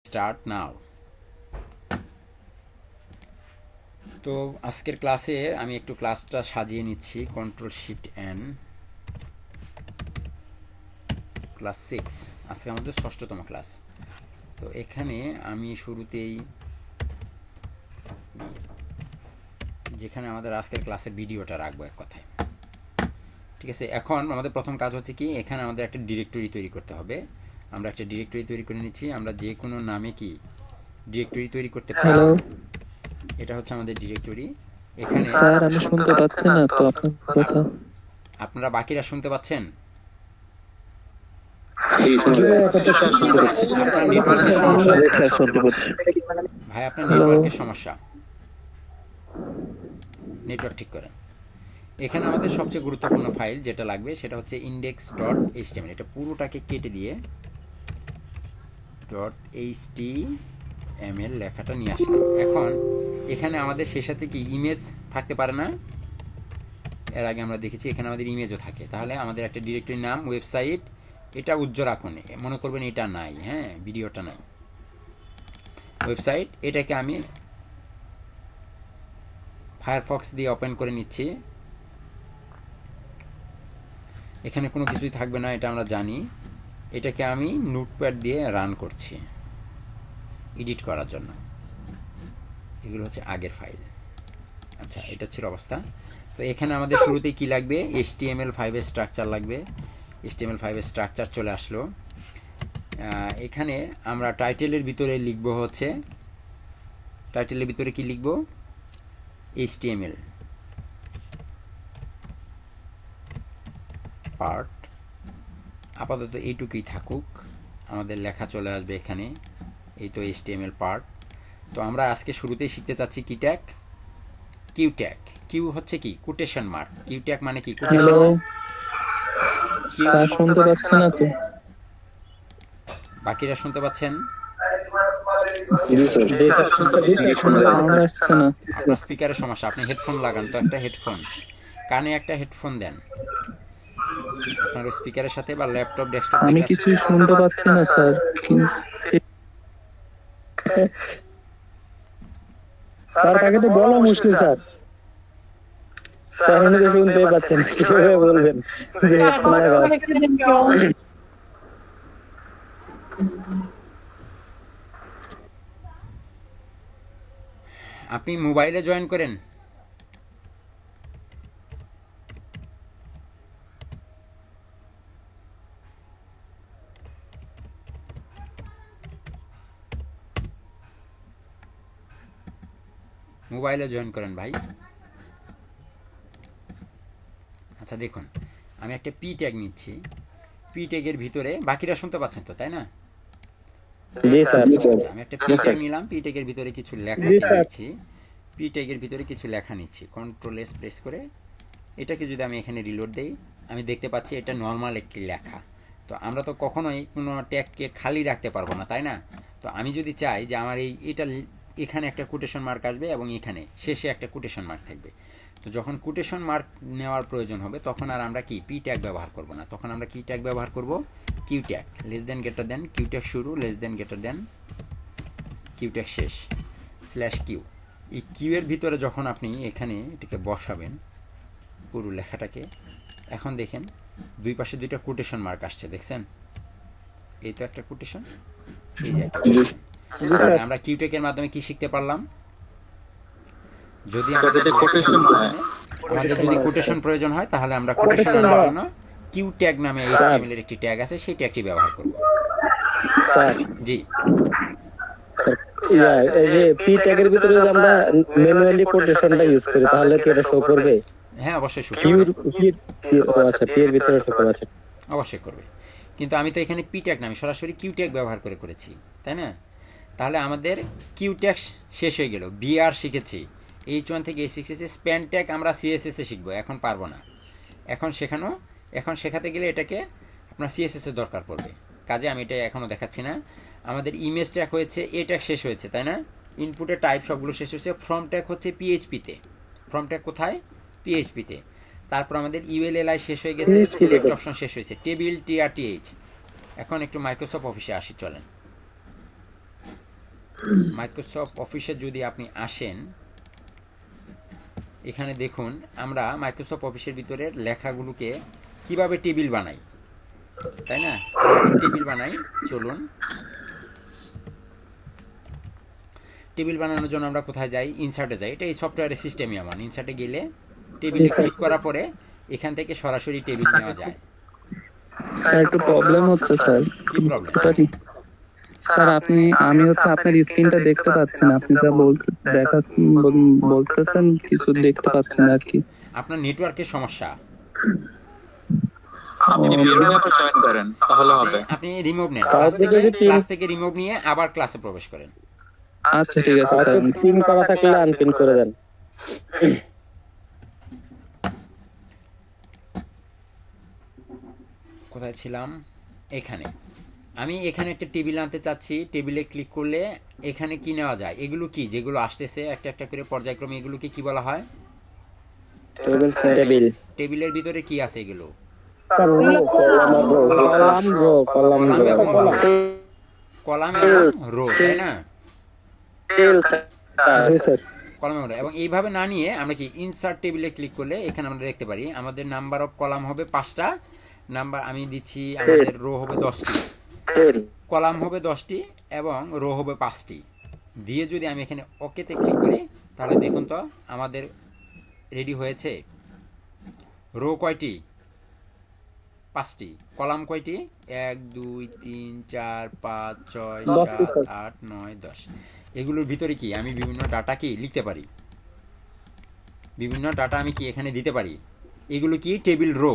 Start now. তো আজকের ক্লাসে আমি একটু ক্লাসটা সাজিয়ে নিচ্ছি। কন্ট্রোল শিফট এন, ক্লাস 6, আজকে আমাদের ষষ্ঠতম ক্লাস। তো এখানে আমি শুরুতেই যেখানে আমাদের আজকের ক্লাসের ভিডিওটা রাখবো এক কথায়, ঠিক আছে। এখন আমাদের প্রথম কাজ হচ্ছে কি, এখানে আমাদের একটা ডিরেক্টরি তৈরি করতে হবে। আমরা একটা ডিরেক্টরি তৈরি করে নিচ্ছি। আমরা যে কোনো নামে কি ডিরেক্টরি তৈরি করতে পারি। হ্যালো এটা হচ্ছে আমাদের ডিরেক্টরি। এখানে স্যার, আমি শুনতে পাচ্ছি না তো আপনার কথা। আপনারা বাকিরা শুনতে পাচ্ছেন? আপনার নেটওয়ার্কের সমস্যা আছে ভাই, আপনার নেটওয়ার্কের সমস্যা। নেটওয়ার্ক ঠিক করেন। এখানে আমাদের সবচেয়ে গুরুত্বপূর্ণ ফাইল যেটা লাগবে সেটা হচ্ছে index.html। এটা পুরোটাকে কেটে দিয়ে .html লেখাটা নিয়ে আসলাম। এখন এখানে আমাদের সেই সাথে কি ইমেজ থাকতে পারে না? এর আগে আমরা দেখেছি এখানে আমাদের ইমেজও থাকে। তাহলে আমাদের একটা ডিরেক্টরি নাম ওয়েবসাইট, এটা উজ্জ্বল রাখুন, মনে করবেন এটা নাই, হ্যাঁ, ভিডিওটা নাই। ওয়েবসাইট, এটাকে আমি ফায়ারফক্স দিয়ে ওপেন করে নিচ্ছি। এখানে কোনো কিছুই থাকবে না, এটা আমরা জানি। এটাকে আমি নোটপ্যাড দিয়ে রান করছি এডিট করার জন্য। এগুলো হচ্ছে আগের ফাইল। আচ্ছা, এটা ছিল অবস্থা। তো এখানে আমাদের শুরুতেই কি লাগবে? HTML5 এর স্ট্রাকচার লাগবে। HTML5 এর স্ট্রাকচার চলে আসলো। এখানে আমরা টাইটেলের ভিতরে লিখব হচ্ছে, টাইটেলের ভিতরে কি লিখব? HTML part. আপাতত এইটুকুই থাকুক, আমাদের লেখা চলে আসবে এখানে। এই তো HTML পার্ট। তো আমরা আজকে শুরুতেই শিখতে চাচ্ছি কি ট্যাগ, কিউ ট্যাগ। কিউ হচ্ছে কি? Quotation mark. কিউ ট্যাগ মানে কি? Quotation hello mark. স্যার, শুনতে পাচ্ছি না তো। বাকিরা শুনতে পাচ্ছেন? সাউন্ড আসছে না। আপনার স্পিকারের সমস্যা, আপনি হেডফোন লাগান তো, একটা হেডফোন কানে, একটা হেডফোন দেন আপনার স্পিকারের সাথে, বা ল্যাপটপ ডেস্কটপ আমি যেটা আছে। কিছুই শুনতে পাচ্ছি না স্যার। স্যার, তাকে তো বলা মুশকিল স্যার। স্যার, উনি তো শুনতে পাচ্ছেন, কিভাবে বলবেন যে হেডফোন লাগাও? আপনি মোবাইলে জয়েন করেন। মোবাইলে জয়েন করেন ভাই। আচ্ছা দেখুন, আমি একটা পি ট্যাগ নিচ্ছি। পি ট্যাগের ভিতরে বাকিরা শুনতে পাচ্ছেন তো, তাই না? জি স্যার। আচ্ছা, আমি একটা পি ট্যাগ নিলাম। পি ট্যাগের ভিতরে কিছু লেখা নিচ্ছি। পি ট্যাগের ভিতরে কিছু লেখা নিচ্ছি। কন্ট্রোল এস প্রেস করে এটাকে যদি আমি এখানে রিলোড দেই, আমি দেখতে পাচ্ছি এটা নর্মাল একটি লেখা। তো আমরা তো কখনোই কোনো ট্যাগকে খালি রাখতে পারবো না, তাই না? তো আমি যদি চাই যে আমার এটা এখানে একটা কোটেশন মার্ক আসবে এবং এখানে শেষে একটা কোটেশন মার্ক থাকবে, তো যখন কোটেশন মার্ক নেওয়ার প্রয়োজন হবে তখন আর আমরা কি পি ট্যাগ ব্যবহার করব না, তখন আমরা কি ট্যাগ ব্যবহার করব? Q tag. Less than greater than, Q tag শুরু, less than greater than, Q tag শেষ, স্ল্যাশ কিউ। এই কিউ এর ভিতরে যখন আপনি এখানে এটাকে বসাবেন পুরো লেখাটাকে, এখন দেখেন দুই পাশে দুইটা কোটেশন মার্ক আসছে, দেখছেন? এই তো একটা কোটেশন, এই যে একটা কোটেশন। তাহলে আমরা কিউ ট্যাগের মাধ্যমে কি শিখতে পারলাম? যদি আমাদের যদি কোটেশন প্রয়োজন হয় তাহলে আমরা কোটেশন আনার জন্য কিউ ট্যাগ নামে HTML এর একটি ট্যাগ আছে, সেই ট্যাগটি ব্যবহার করব। স্যার, জি, এই যে পি ট্যাগের ভিতরে যদি আমরা ম্যানুয়ালি কোটেশনটা ইউজ করি তাহলে কি এটা শো করবে? হ্যাঁ অবশ্যই শো কিউর করবে, আচ্ছা, পি এর ভিতরে শো করবে। আচ্ছা, অবশ্যই করবে। কিন্তু আমি তো এখানে পি ট্যাগ নামে সরাসরি কিউ ট্যাগ ব্যবহার করে করেছি, তাই না? তাহলে আমাদের কিউ ট্যাগ শেষ হয়ে গেল। বিআর শিখেছি, H1 থেকে H6 এসে স্প্যান ট্যাগ আমরা CSS এ শিখবো, এখন পারবো না। এখন শেখাতে গেলে এটাকে আপনার CSS এর দরকার পড়বে, কাজে আমি এটা এখনও দেখাচ্ছি না। আমাদের ইমেজ ট্যাগ হয়েছে, এ ট্যাগ শেষ হয়েছে, তাই না? ইনপুটের টাইপ সবগুলো শেষ হয়েছে। ফর্ম ট্যাগ হচ্ছে PHP-তে। ফর্ম ট্যাগ কোথায়? PHP-তে। তারপর আমাদের ULLI শেষ হয়ে গেছে, সিলেক্ট অপশন শেষ হয়েছে, টেবিল TRTH। এখন একটু মাইক্রোসফট অফিসে আসি, চলেন। মাইক্রোসফট অফিসে যদি আপনি আসেন, এখানে দেখুন আমরা মাইক্রোসফট অফিসের ভিতরে লেখাগুলোকে কিভাবে টেবিল বানাই, তাই না? টেবিল বানাই, চলুন। টেবিল বানানোর জন্য আমরা কোথায় যাই? ইনসার্টে যাই। এটা এই সফটওয়্যারের সিস্টেমই আমার। ইনসার্টে গেলে টেবিলে ক্লিক করার পরে এখান থেকে সরাসরি টেবিল নেওয়া যায়। স্যার একটু প্রবলেম হচ্ছে স্যার। কি প্রবলেম? পারি স্যার আমি আপনার স্ক্রিনটা দেখতে পাচ্ছি না, আপনি যা বলতেছেন কিছু দেখতে পাচ্ছি না আর কি। আপনার নেটওয়ার্কের সমস্যা। আপনি বিল্ডিং অ্যাপে জয়েন করেন তাহলে হবে। আপনি রিমুভ নেন, ক্লাস থেকে রিমুভ নিয়ে আবার ক্লাসে প্রবেশ করেন। আচ্ছা ঠিক আছে স্যার। পিন করা থাকলে আনপিন করে দেন। কোথায় ছিলাম? এখানে আমি এখানে একটা টেবিল আনতে চাচ্ছি। টেবিলে ক্লিক করলে এখানে কি নেওয়া যায়? এগুলো কি যেগুলো আসতেছে একটা একটা করে পর্যায়ক্রমে, এগুলোকে কি বলা হয়? টেবিল। টেবিলের ভিতরে কি আছে এগুলো? কলাম এবং রো, তাই না? কলাম এবং এইভাবে না নিয়ে আমরা কি ইনসার্ট টেবিলে ক্লিক করলে এখানে আমরা দেখতে পারি আমাদের নাম্বার অফ কলাম হবে 5টা, নাম্বার আমি দিচ্ছি, আমাদের রো হবে 10টি, কলাম হবে 10টি এবং রো হবে 5টি দিয়ে যদি আমি এখানে ওকেতে ক্লিক করি তাহলে দেখুন তো আমাদের রেডি হয়েছে। রো কয়টি? 5টি। কলাম কয়টি? 1 2 3 4 5 6 7 8 9 10। এগুলোর ভিতরে কি আমি বিভিন্ন ডাটা কি লিখতে পারি, বিভিন্ন ডাটা আমি কি এখানে দিতে পারি। এগুলো কি টেবিল রো,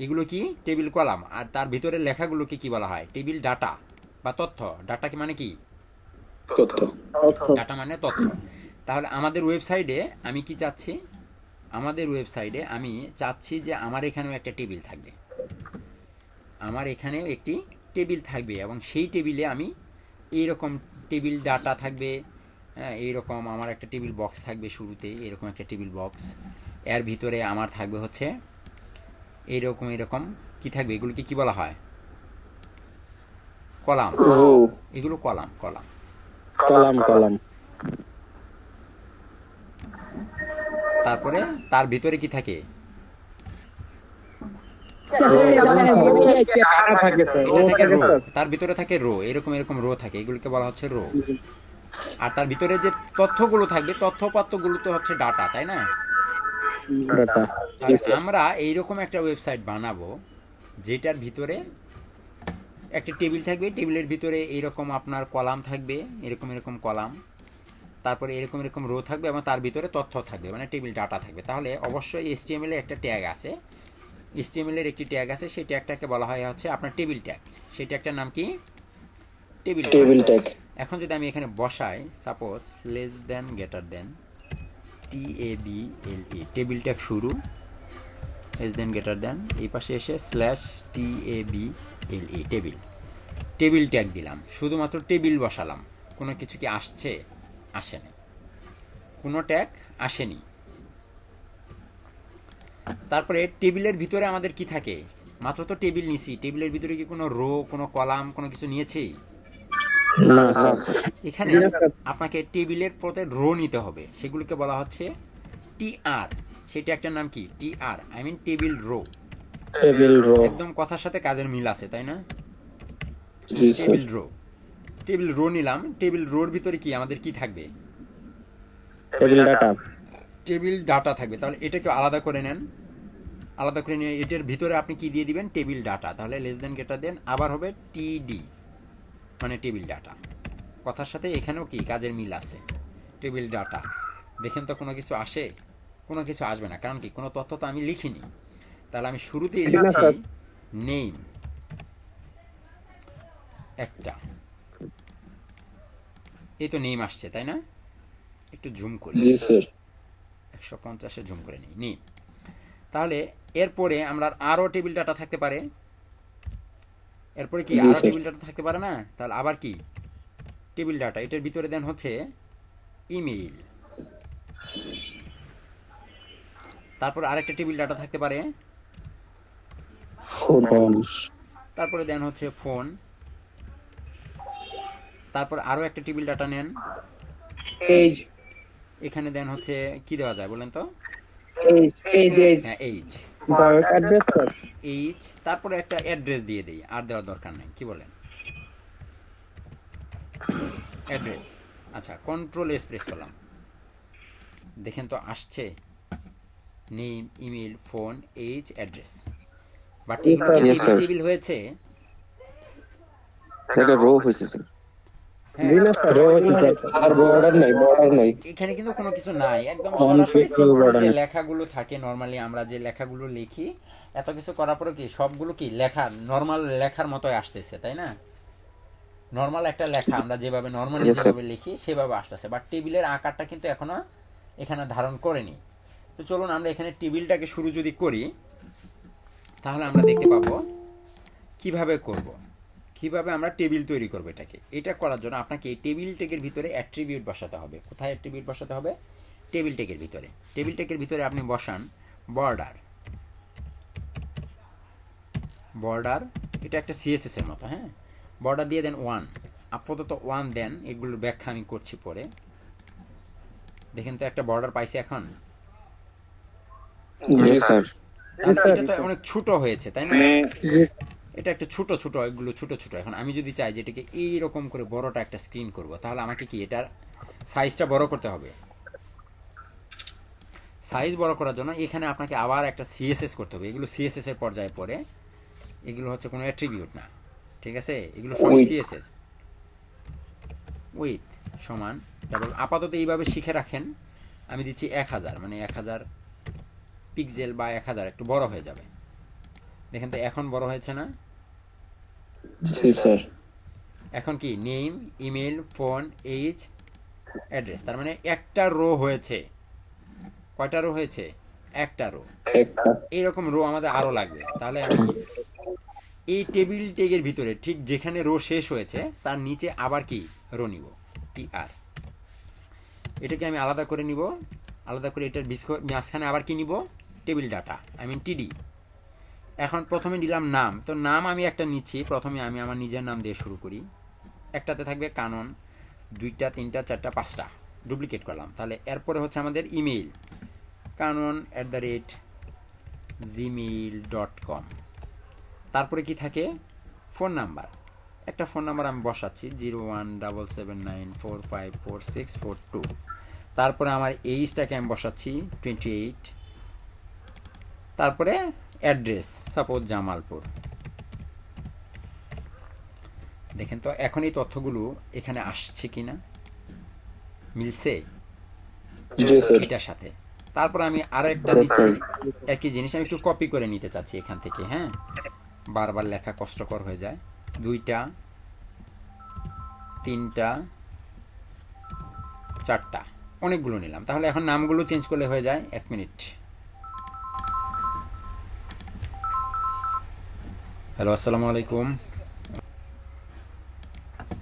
এগুলো কি টেবিল কলাম, আর তার ভিতরে লেখাগুলোকে কি বলা হয়? টেবিল ডাটা বা তথ্য। ডাটা কি মানে কি? তথ্য। ডাটা মানে তথ্য। তাহলে আমাদের ওয়েবসাইটে আমি কি চাচ্ছি? আমাদের ওয়েবসাইটে আমি চাচ্ছি যে আমার এখানেও একটা টেবিল থাকবে, আমার এখানেও একটি টেবিল থাকবে এবং সেই টেবিলে আমি এইরকম টেবিল ডাটা থাকবে। হ্যাঁ, এইরকম আমার একটা টেবিল বক্স থাকবে শুরুতে, এরকম একটা টেবিল বক্স। এর ভিতরে আমার থাকবে হচ্ছে এইরকম এরকম কি থাকবে? এগুলোকে কি বলা হয়? কলাম। এগুলো কলাম। Column column column. তারপরে তার ভিতরে কি থাকে? এটা থাকে রো, তার ভিতরে থাকে রো, এরকম এরকম রো থাকে, এগুলোকে বলা হচ্ছে রো। আর তার ভিতরে যে তথ্যগুলো থাকবে, তথ্যপাত্রগুলো তো হচ্ছে ডাটা, তাই না? তাহলে আমরা এইরকম একটা ওয়েবসাইট বানাবো যেটার ভিতরে একটা টেবিল থাকবে, টেবিলের ভিতরে এইরকম আপনার কলাম থাকবে, এরকম এরকম কলাম, তারপরে এরকম এরকম রো থাকবে এবং তার ভিতরে তথ্য থাকবে, মানে টেবিল ডাটা থাকবে। তাহলে অবশ্যই HTML এর একটা ট্যাগ আছে, HTML এর একটি ট্যাগ আছে, সেই ট্যাগটাকে বলা হয় হচ্ছে আপনার টেবিল ট্যাগ। সেই ট্যাগটার নাম কি? Table tag. এখন যদি আমি এখানে বসাই, সাপোজ লেস দেন গ্রেটার দেন TABLE, টেবিল ট্যাগ শুরু, লেস দেন গ্রেটার দেন, এই পাশে এসে /TABLE, টেবিল। টেবিল ট্যাগ দিলাম, শুধুমাত্র টেবিল বসালাম। কোনো কিছু কি আসছে? আসেনি, কোনো ট্যাগ আসেনি। তারপরে টেবিলের ভিতরে আমাদের কি থাকে? মাত্র তো টেবিল নিছি, টেবিলের ভিতরে কি কোনো রো, কোনো কলাম, কোনো কিছু নিয়েছি? এখানে আপনাকে টেবিলের প্রতি রো নিতে হবে, সেগুলোকে বলা হচ্ছে TR। সেটা একটা নাম কি? TR, I mean table row. Table row. একদম কথার সাথে কাজের মিল আছে, তাই না? টেবিল রো, টেবিল রো নিলাম। টেবিল রোর ভিতরে কি আমাদের কি থাকবে? Table data. টেবিল ডাটা থাকবে। তাহলে এটাকে আলাদা করে নেন, আলাদা করে নিয়ে এটার ভিতরে আপনি কি দিয়ে দিবেন? Table data. তাহলে লেস দেন গ্রেটার দেন আবার হবে TD, মানে টেবিল ডাটা। কথার সাথে এখানেও কি কাজের মিল আছে, টেবিল ডাটা। দেখেন তো কোনো কিছু আসে? কোনো কিছু আসবে না, কারণ কি কোনো তথ্য তো আমি লিখিনি। তাহলে আমি শুরুতেই লিখছি নেম একটা, এই তো নেম আসছে, তাই না? একটু জুম করি, 150-এ জুম করে নিই নেম। তাহলে এরপরে আমরা আরও টেবিল ডাটা থাকতে পারে, এরপরে কি আরও টেবিল ডাটা থাকতে পারে না? তাহলে আবার কি টেবিল ডাটা, এটার ভিতরে দেন হচ্ছে ইমেইল। তারপর আরেকটা টেবিল ডাটা থাকতে পারে ফোন। তারপরে দেন হচ্ছে ফোন। তারপর আরও একটা টেবিল ডাটা নেন, এইজ এখানে দেন হচ্ছে কি দেওয়া যায় বলেন তো? এইজ এইজ এইজ হ্যাঁ এইজ, বয়স অ্যাড্রেস স্যার। এইজ, তারপরে একটা অ্যাড্রেস দিয়ে দিই, আর দেওয়ার দরকার নেই, কি বলেন? অ্যাড্রেস। আচ্ছা, কন্ট্রোল এস প্রেস করলাম, দেখেন তো আসছে name, email, phone, age, address. But এগুলো কি Yes, sir. টেবিল হয়েছে? এটা রো হয়েছে স্যার। হ্যাঁ, দিলে স্যার হয়েছে স্যার। আর বর্ডার নাই। এখানে কিন্তু কোনো কিছু নাই, একদম On সরাসরি pixel simple border যে নেই। লেখাগুলো থাকে নর্মালি আমরা যে লেখাগুলো লিখি, এত কিছু করার পরে কি সবগুলো কি লেখা নর্মাল লেখার মতোই আসতেছে, তাই না? নর্মাল একটা লেখা আমরা যেভাবে নর্মালি Yes, sir. যেভাবে লিখি সেভাবে আসতেছে, বাট টেবিলের আকারটা কিন্তু এখনো এখানে ধারণ করেনি। তো চলুন আমরা এখানে টেবিলটাকে শুরু যদি করি, তাহলে আমরা দেখতে পাবো কিভাবে করব, কিভাবে আমরা টেবিল তৈরি করব। এটা করার জন্য আপনাকে এই টেবিল টেকের ভিতরে অ্যাট্রিবিউট বসাতে হবে। কোথায় অ্যাট্রিবিউট বসাতে হবে? টেবিল টেকের ভিতরে। টেবিল টেকের ভিতরে আপনি বসান বর্ডার। বর্ডার এটা একটা সিএসএস এর মতো, হ্যাঁ। বর্ডার দিয়ে দেন 1, আপাতত 1 দেন, এগুলোর ব্যাখ্যা আমি করছি পরে। দেখেন তো একটা বর্ডার পাইছে এখন। জি স্যার। তাহলে এটা তো অনেক ছোট হয়েছে, তাই না? এটা একটা ছোট ছোট, এগুলো ছোট ছোট। এখন আমি যদি চাই যে এটাকে এইরকম করে বড়টা একটা স্ক্রিন করব, তাহলে আমাকে কি এটার সাইজটা বড় করতে হবে। সাইজ বড় করার জন্য এখানে আপনাকে আবার একটা সিএসএস করতে হবে। এগুলো সিএসএস এর পর্যায়ে পড়ে, এগুলো হচ্ছে কোনো অ্যাট্রিবিউট না, ঠিক আছে? এগুলো সব সিএসএস। উইথ সমান ডাবল, আপাতত এইভাবে শিখে রাখেন। আমি দিচ্ছি 1000, মানে 1000 পিক্সেল বা 1000 একটু বড় হয়ে যাবে। দেখেন তো এখন বড় হয়েছে না? জি স্যার। এখন কি name, email, phone, age, address, তার মানে একটা রো হয়েছে। কয়টা রো হয়েছে? একটা রো। এইরকম রো আমাদের আরও লাগবে। তাহলে আমি এই টেবিল টেগের ভিতরে ঠিক যেখানে রো শেষ হয়েছে তার নিচে আবার কি রো নিব, টিআর। এটাকে আমি আলাদা করে নিব, আলাদা করে এটার মাঝখানে আবার কি নিব? টেবিল ডাটা, আই মিন টিডি। এখন প্রথমে নিলাম নাম, তো নাম আমি একটা নিচ্ছি। প্রথমে আমি আমার নিজের নাম দিয়ে শুরু করি। একটাতে থাকবে কানন, 2টা 3টা 4টা 5টা ডুপ্লিকেট করলাম। তাহলে এরপরে হচ্ছে আমাদের ইমেইল, kanon@gmail.com। তারপরে কি থাকে? ফোন নাম্বার, একটা ফোন নাম্বার আমি বসাচ্ছি 017794546442। তারপরে আমার এইজটাকে আমি বসাচ্ছি 28। তারপরে অ্যাড্রেস, সাপোজ জামালপুর। দেখেন তো এখন এই তথ্যগুলো এখানে আসছে কিনা, মিলছে জি স্যার। এটার সাথে। তারপর আমি আরেকটা Yes, দিচ্ছি, sir. একই জিনিস আমি একটু কপি করে নিতে চাচ্ছি এখান থেকে, হ্যাঁ। বারবার লেখা কষ্টকর হয়ে যায়। 2টা 3টা 4টা, অনেকগুলো নিলাম। তাহলে এখন নামগুলো চেঞ্জ করলে হয়ে যায়। 1 মিনিট। হ্যালো, আসসালামু আলাইকুম,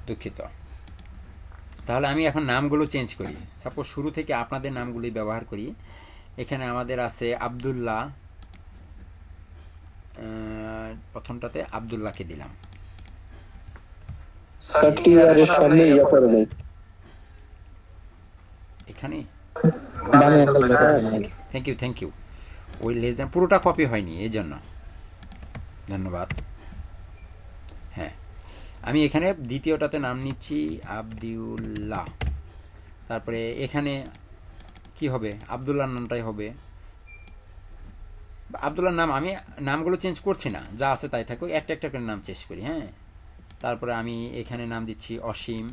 দুঃখিত। তাহলে আমি এখন নামগুলো চেঞ্জ করি। সাপোজ শুরু থেকে আপনাদের নামগুলি ব্যবহার করি। এখানে আমাদের আছে আবদুল্লাহ, প্রথমটাতে আবদুল্লাহকে দিলাম। স্যার টিআর এর সামনে ইয়া করে নাই। এখানে বামে একটা লেখা থ্যাংক ইউ। ওই লেস দেন পুরোটা কপি হয়নি, এই জন্য ধন্যবাদ। হ্যাঁ, আমি এখানে দ্বিতীয়টাতে নাম নিচ্ছি আবদুল্লাহ। তারপরে এখানে কি হবে? আবদুল্লাহর নামটাই হবে। আবদুল্লাহর নাম আমি নামগুলো চেঞ্জ করছি না, যা আছে তাই থাকুক, একটা একটা করে নাম চেঞ্জ করি, হ্যাঁ। তারপরে আমি এখানে নাম দিচ্ছি অসীম।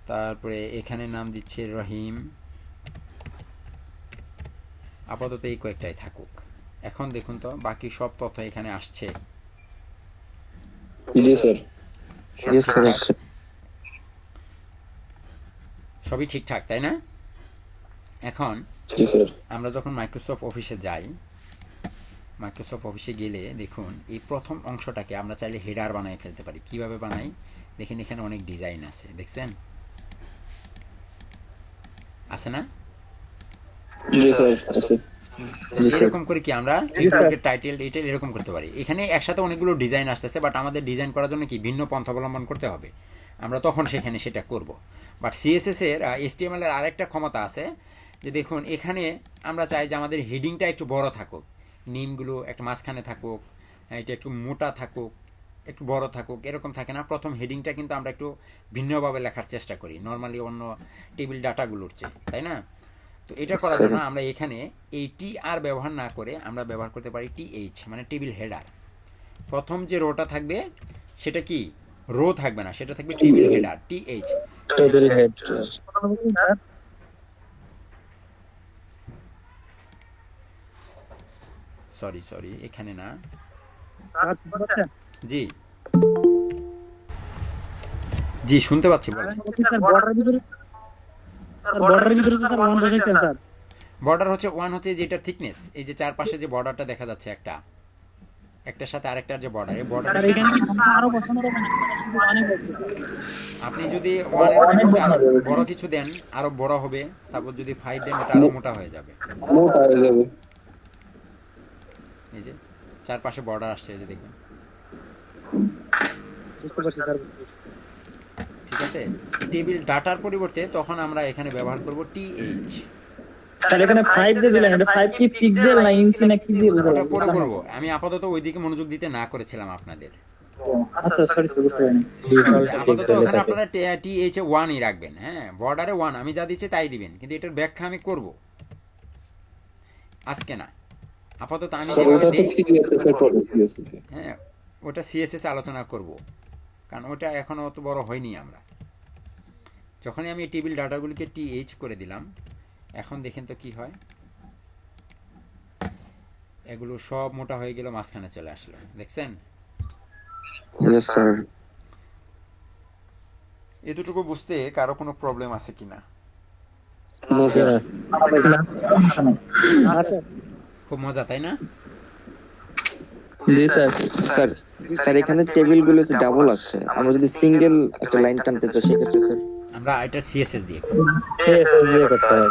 তারপরে এখানে নাম দিচ্ছে রহিম। আপাতত এই কয়েকটাই থাকুক। এখন দেখুন তো বাকি সব তথ্য এখানে আসছে। জি স্যার। জি স্যার। সবই ঠিকঠাক, তাই না? এখন জি স্যার। আমরা যখন মাইক্রোসফট অফিসে যাই, মাইক্রোসফট অফিসে গেলে দেখুন এই প্রথম অংশটাকে আমরা চাইলে হেডার বানাই ফেলতে পারি। কিভাবে বানাই দেখেন, এখানে অনেক ডিজাইন আছে, দেখছেন? আছে না? জি স্যার আছে। জি স্যার এরকম করে কি আমরা ফেসবুকের টাইটেল ডিটেল এরকম করতে পারি। এখানে একসাথে অনেকগুলো ডিজাইন আসতেছে, বাট আমাদের ডিজাইন করার জন্য কি ভিন্ন পন্থা অবলম্বন করতে হবে, আমরা তখন সেখানে সেটা করব। বাট সিএসএস এর HTML এর আরেকটা ক্ষমতা আছে যে দেখুন এখানে আমরা চাই যে আমাদের হেডিংটা একটু বড় থাকুক, নেমগুলো একটা মাঝখানে থাকুক, এটা একটু মোটা থাকুক, একটু বড় থাকুক, এরকম থাকে না। প্রথম হেডিংটা কিন্তু আমরা একটু ভিন্নভাবে লেখার চেষ্টা করি নর্মালি অন্য টেবিল ডাটাগুলোর চেয়ে, তাই না? তো এটা করার জন্য আমরা এখানে এই TR ব্যবহার না করে আমরা ব্যবহার করতে পারি TH, মানে টেবিল হেডার। প্রথম যে রোটা থাকবে সেটা কি রো থাকবে না, সেটা থাকবে table header TH। Table head. Sorry এখানে না, আচ্ছা জি জি শুনতে পাচ্ছি, বলেন। স্যার বর্ডারের ভিতরে স্যার ওয়ান রেখেছেন স্যার। বর্ডার হচ্ছে 1 হচ্ছে যেটা থিকনেস, এই যে চারপাশে যে বর্ডারটা দেখা যাচ্ছে একটার সাথে আরেকটার যে বর্ডার, এই বর্ডার স্যার এখানে আরো বসানো হবে না স্যার, শুধু ওয়ানই বলতে স্যার। আপনি যদি 1 এর পরিবর্তে আরো বড় কিছু দেন আরো বড় হবে। সাপোজ যদি 5 দেন ওটা আরো মোটা হয়ে যাবে। মোটা হয়ে যাবে। এই যে চারপাশে বর্ডার আসছে, এই যে দেখুন, বুঝতে পারছি স্যার। ঠিক আছে। টেবিল ডাটার পরিবর্তে তখন আমরা এখানে ব্যবহার করব TH। স্যার এখানে 5 যে দিলেন, এটা 5 কি পিক্সেল না ইঞ্চি না কি দিয়ে ওটা পরে বলবো, আমি আপাতত ওইদিকে মনোযোগ দিতে না করেছিলাম আপনাদের। আচ্ছা সরি বুঝতে পারিনি। আপাতত ওখানে আপনারা TH 1ই রাখবেন, হ্যাঁ, বর্ডারে 1 আমি যা দিচ্ছি তাই দিবেন, কিন্তু এটার ব্যাখ্যা আমি করব আজকে না, আপাতত আমি স্যার যেভাবে ওটা তো দিই, সিএসএস এর পরে সিএসএস। হ্যাঁ ওটা CSS আলোচনা করব, কারণ ওটা এখনো অত বড় হয়নি। আমরা যখনই আমি টেবিল ডাটাগুলিকে TH করে দিলাম, এখন দেখেন তো কি হয়, এগুলো সব মোটা হয়ে গেল, মাঝখানে চলে আসলো, দেখছেন? Yes sir. এতটুকু বুঝতে কারো কোনো প্রবলেম আছে কিনা? না স্যার। আচ্ছা খুব মজা, তাই না? জি স্যার। স্যার স্যার এখানে টেবিল গুলো যে ডাবল আসছে, আমরা যদি সিঙ্গেল একটা লাইন টানতে চাই সেক্ষেত্রে স্যার আমরা এটা CSS দিয়ে করব। দিয়ে করতে হবে।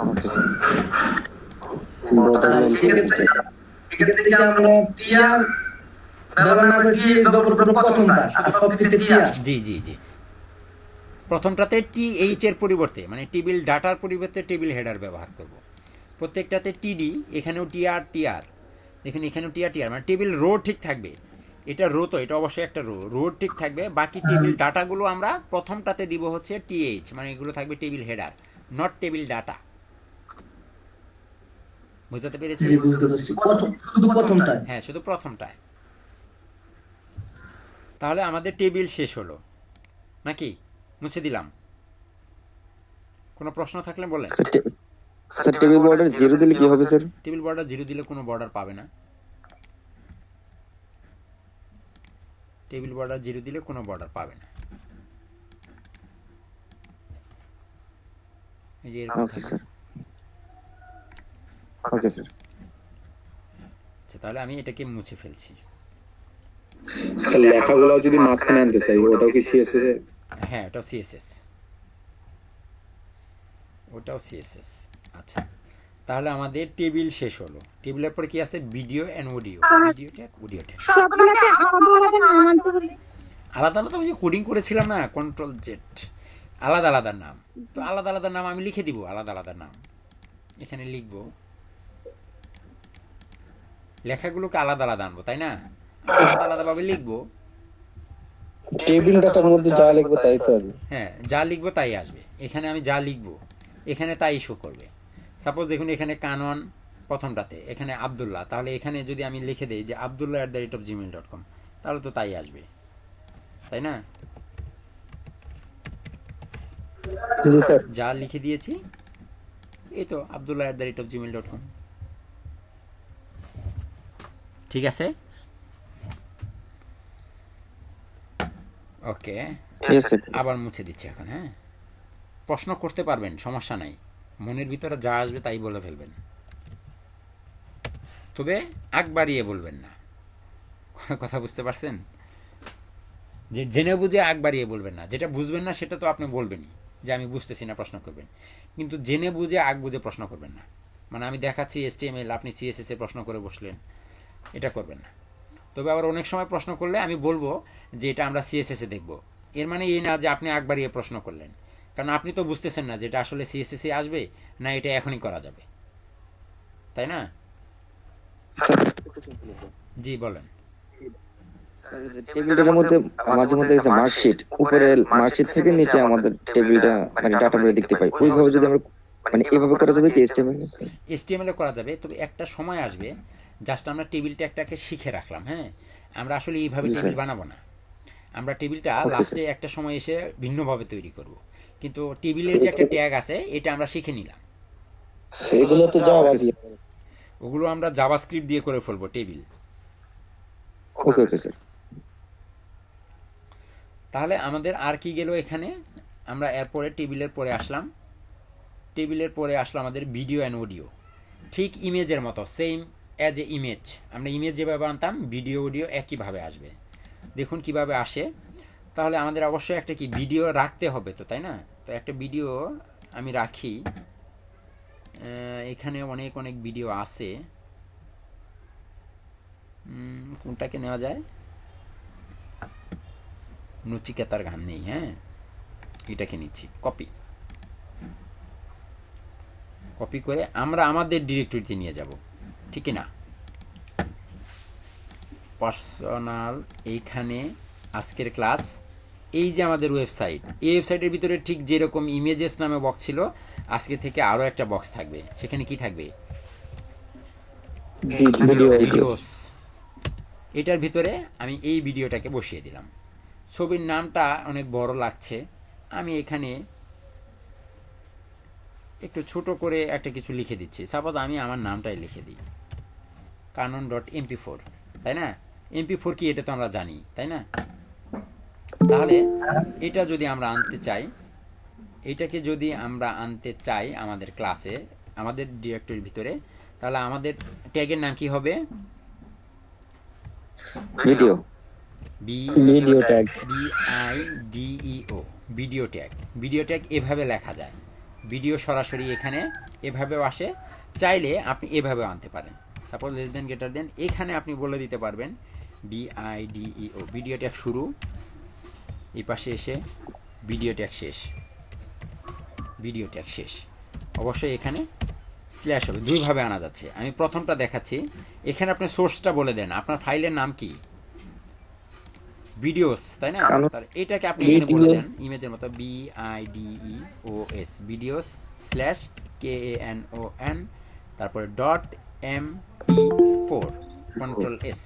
Okay sir. বর্ডার লাইন সেক্ষেত্রে আমরা টিআর ব্যবহার না করে টিএস ব্যবহার করব প্রথমটা, সেটা সব ক্ষেত্রে টিআর। জি প্রথমটাতে TH এর পরিবর্তে মানে টেবিল ডাটার পরিবর্তে টেবিল হেডার ব্যবহার করব। প্রত্যেকটাতে TD, এখানেও TR দেখুন, এখানেও TR মানে টেবিল রো ঠিক থাকবে। এটা রো, তো এটা অবশ্যই একটা রো ঠিক থাকবে। বাকি টেবিল ডাটাগুলো আমরা প্রথমটাতে দিব হচ্ছে TH, মানে এগুলো থাকবে table header, not table data. বুঝতে পেরেছি? জি বুঝতে পারছি, শুধু প্রথমটায়। হ্যাঁ, শুধু প্রথমটায়। তাহলে আমাদের টেবিল শেষ হলো নাকি? মুছে দিলাম। কোনো প্রশ্ন থাকলে বলেন। স্যার টেবিল বর্ডার 0 দিলে কি হবে স্যার? টেবিল বর্ডার 0 দিলে কোনো বর্ডার পাবে না। টেবিল বর্ডার 0 দিলে কোনো বর্ডার পাবে না। এই যে এরকম ওকে থাকবে। স্যার। Okay sir. আচ্ছা, তাহলে আমি এটাকে মুছে ফেলছি। স্যার লেখাগুলো যদি মাঝখানে আনতে চাই ওটাও কি সিএসএস এর? হ্যাঁ, ওটাও CSS। আচ্ছা, তাহলে আমাদের টেবিল শেষ হলো। টেবিলের পরে কি আছে? Video and audio tag. সবগুলোতে আলাদা আলাদা নাম আনতে হবে। আলাদা আলাদা ওই যে কোডিং করেছিলাম না, CTRL-Z, আলাদা আলাদা নাম। তো আলাদা আলাদা নাম আমি লিখে দিব, আলাদা আলাদা নাম এখানে লিখব। লেখাগুলোকে আলাদা আলাদা আনবো, তাই না? আলাদা আলাদাভাবে লিখবো। টেবিল ডাটার মধ্যে যা লিখবো তাই তো আসবে। হ্যাঁ, যা লিখবো তাই আসবে। এখানে আমি যা লিখবো এখানে তাই শো করবে। সাপোজ দেখুন এখানে কানন প্রথমটাতে, এখানে আব্দুল্লাহ, তাহলে এখানে যদি আমি লিখে দেই যে abdullah@gmail.com, তাহলে তো তাই আসবে, তাই না? জি স্যার। যা লিখে দিয়েছি, এই তো abdullah@gmail.com। ঠিক আছে, ওকে। Yes sir. আবার মুছে দিচ্ছি এখন। হ্যাঁ, প্রশ্ন করতে পারবেন, সমস্যা নাই। মনের ভিতরে যা আসবে তাই বলে ফেলবেন, তবে আগ বাড়িয়ে বলবেন না। কথা বুঝতে পারছেন? যে জেনে বুঝে আগ বাড়িয়ে বলবেন না। যেটা বুঝবেন না সেটা তো আপনি বলবেনই, যে আমি বুঝতেছি না প্রশ্ন করবেন, কিন্তু জেনে বুঝে আগ বুঝে প্রশ্ন করবেন না। মানে আমি দেখাচ্ছি HTML, আপনি CSS এ প্রশ্ন করে বসলেন, এটা করবেন না। তবে আবার অনেক সময় প্রশ্ন করলে আমি বলবো যে এটা আমরা CSS এ দেখব, এর মানে এই না যে আপনি আগ বাড়িয়ে প্রশ্ন করলেন, কারণ আপনি তো বুঝতেছেন না যে এটা আসলে CSS এ আসবে না এটা এখনই করা যাবে, তাই না? জি বলেন। টেবিলটার মধ্যে মাঝে মধ্যে যে মার্কশিট, উপরে মার্কশিট থেকে নিচে আমাদের টেবিলটা মানে ডাটা বের দেখতে পাই, ওইভাবে যদি আমরা মানে এভাবে করা যাবে কি HTML এ করা যাবে, তবে একটা সময় আসবে, জাস্ট আমরা টেবিল ট্যাগটাকে শিখে রাখলাম। হ্যাঁ, আমরা আসলে এইভাবে জি, টেবিল স্যার। বানাবো না, আমরা টেবিলটা ওকে, লাস্টে একটা সময় এসে ভিন্নভাবে তৈরি করব। কিন্তু টেবিলের যে একটা ট্যাগ আছে এটা আমরা শিখে নিলাম, এগুলো তো জাভা দিয়ে। ওগুলো আমরা জাভাস্ক্রিপ্ট দিয়ে করে ফেলবো টেবিল। ওকে ওকে স্যার। তাহলে আমাদের আর কি গেল এখানে, আমরা এরপরে টেবিলের পরে আসলাম, টেবিলের পরে আসলো আমাদের ভিডিও অ্যান্ড অডিও। ঠিক ইমেজের মতো, সেম অ্যাজ এ ইমেজ, আমরা ইমেজ যেভাবে আনতাম ভিডিও অডিও একইভাবে আসবে। দেখুন কিভাবে আসে। তাহলে আমাদের অবশ্যই একটা কি ভিডিও রাখতে হবে তো, তাই না? তো একটা ভিডিও আমি রাখি, এখানে অনেক অনেক ভিডিও আছে, কোনটাকে নেওয়া যায়? নচিকেতার গান নেই, হ্যাঁ এটাকে নিচ্ছি, কপি কপি করে আমরা আমাদের ডিরেক্টরিতে নিয়ে যাব, ঠিক না? পার্সোনাল, এইখানে আজকের ক্লাস, এই যে আমাদের ওয়েবসাইট, এই ওয়েবসাইটের ভিতরে ঠিক যেরকম ইমেজেস নামে বক্স ছিল, আজকে থেকে আরও একটা বক্স থাকবে, সেখানে কি থাকবে? ভিডিওস। এটার ভিতরে আমি এই ভিডিওটাকে বসিয়ে দিলাম। ছবির নামটা অনেক বড় লাগছে, আমি এখানে একটু ছোট করে একটা কিছু লিখে দিচ্ছি। সাপোজ আমি আমার নামটাই লিখে দিই, canon.mp4, তাই না? MP4 কি এটা তো আমরা জানি, তাই না? তাহলে এটা যদি আমরা আনতে চাই, এটাকে যদি আমরা আনতে চাই আমাদের ক্লাসে, আমাদের ডিরেক্টরির ভিতরে, তাহলে আমাদের ট্যাগের নাম কি হবে? Video video tag. BIDEO, video tag. Video tag এভাবে লেখা যায়, ভিডিও সরাসরি এখানে এভাবেও আসে, চাইলে আপনি এভাবেও আনতে পারেন। সাপোজ লেস দেন গ্রেটার দেন, এখানে আপনি বলে দিতে পারবেন BIDEO, ভিডিও ট্যাগ শুরু, এই পাশে এসে ভিডিও ট্যাগ শেষ, ভিডিও ট্যাগ শেষ। অবশ্যই এখানে স্ল্যাশ হবে, দুইভাবে আনা যাচ্ছে। আমি প্রথমটা দেখাচ্ছি, এখানে আপনি সোর্সটা বলে দেন, আপনার ফাইলের নাম কি? ভিডিওস, তাই না? তাহলে এটাকে আপনি এখানে বলে দেন ইমেজের মতো, BIDEOS, ভিডিওস স্ল্যাশ KANON, তারপরে .mp4, কন্ট্রোল S,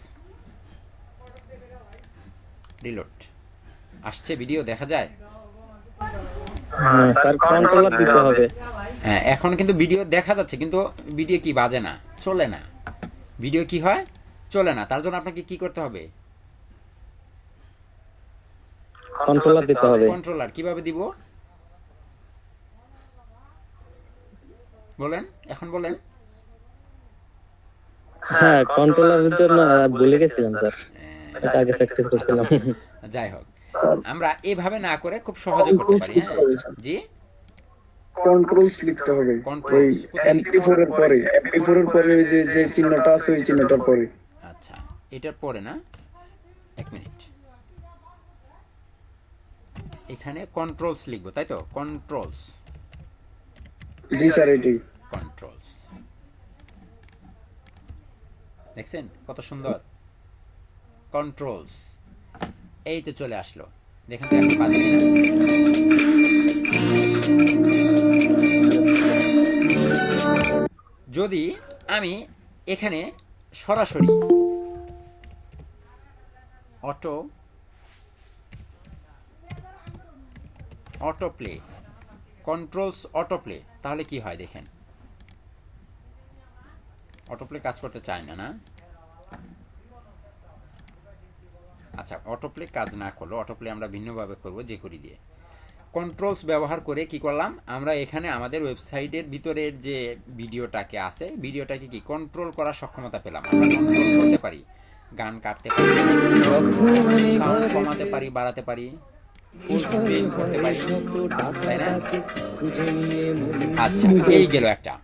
রিলোড। আসছে ভিডিও দেখা যায়? হ্যাঁ স্যার, কন্ট্রোলার দিতে হবে। হ্যাঁ, এখন কিন্তু ভিডিও দেখা যাচ্ছে, কিন্তু ভিডিও কি বাজে না, চলে না। ভিডিও কি হয়? চলে না। তার জন্য আপনাকে কি করতে হবে? কন্ট্রোলার দিতে হবে। কন্ট্রোলার কিভাবে দিব বলেন, এখন বলেন। হ্যাঁ, কন্ট্রোলারের জন্য ভুলে গেছিলাম স্যার, এটা আগে প্র্যাকটিস করছিলাম। যাই হোক, আমরা এভাবে না করে খুব সহজে করতে পারি। হ্যাঁ জি, কন্ট্রোলস লিখতে হবে। ওই কন্ট্রোলস MP4 এর পরে, MP4 এর পরে ওই যে চিহ্নটা আছে ওই চিহ্নটার পরে। আচ্ছা, এটার পরে না, এক মিনিট, এখানে কন্ট্রোলস লিখবো, তাই তো? কন্ট্রোলস, জি স্যার, এটাই কন্ট্রোলস। দেখছেন কত সুন্দর কন্ট্রোলস, এই তো চলে আসলো। দেখেন তো এখন বাজে কিনা। যদি আমি এখানে সরাসরি auto play, controls auto play, তাহলে কি হয় দেখেন। অটো প্লে কাজ করতে চায় না, না? আচ্ছা, অটো প্লে কাজ না করলো, অটো প্লে আমরা ভিন্নভাবে করব, যে করি দিয়ে। কন্ট্রোলস ব্যবহার করে কি করলাম আমরা, এখানে আমাদের ওয়েবসাইটের ভিতরের যে ভিডিওটাকে আছে, ভিডিওটাকে কি কন্ট্রোল করার সক্ষমতা পেলাম। আমরা কন্ট্রোল করতে পারি, গান কাটতে পারি, সাউন্ড কমাতে পারি, বাড়াতে পারি, ফুল স্ক্রিন করতে পারি, তাই না? আচ্ছা, এই গেল একটা।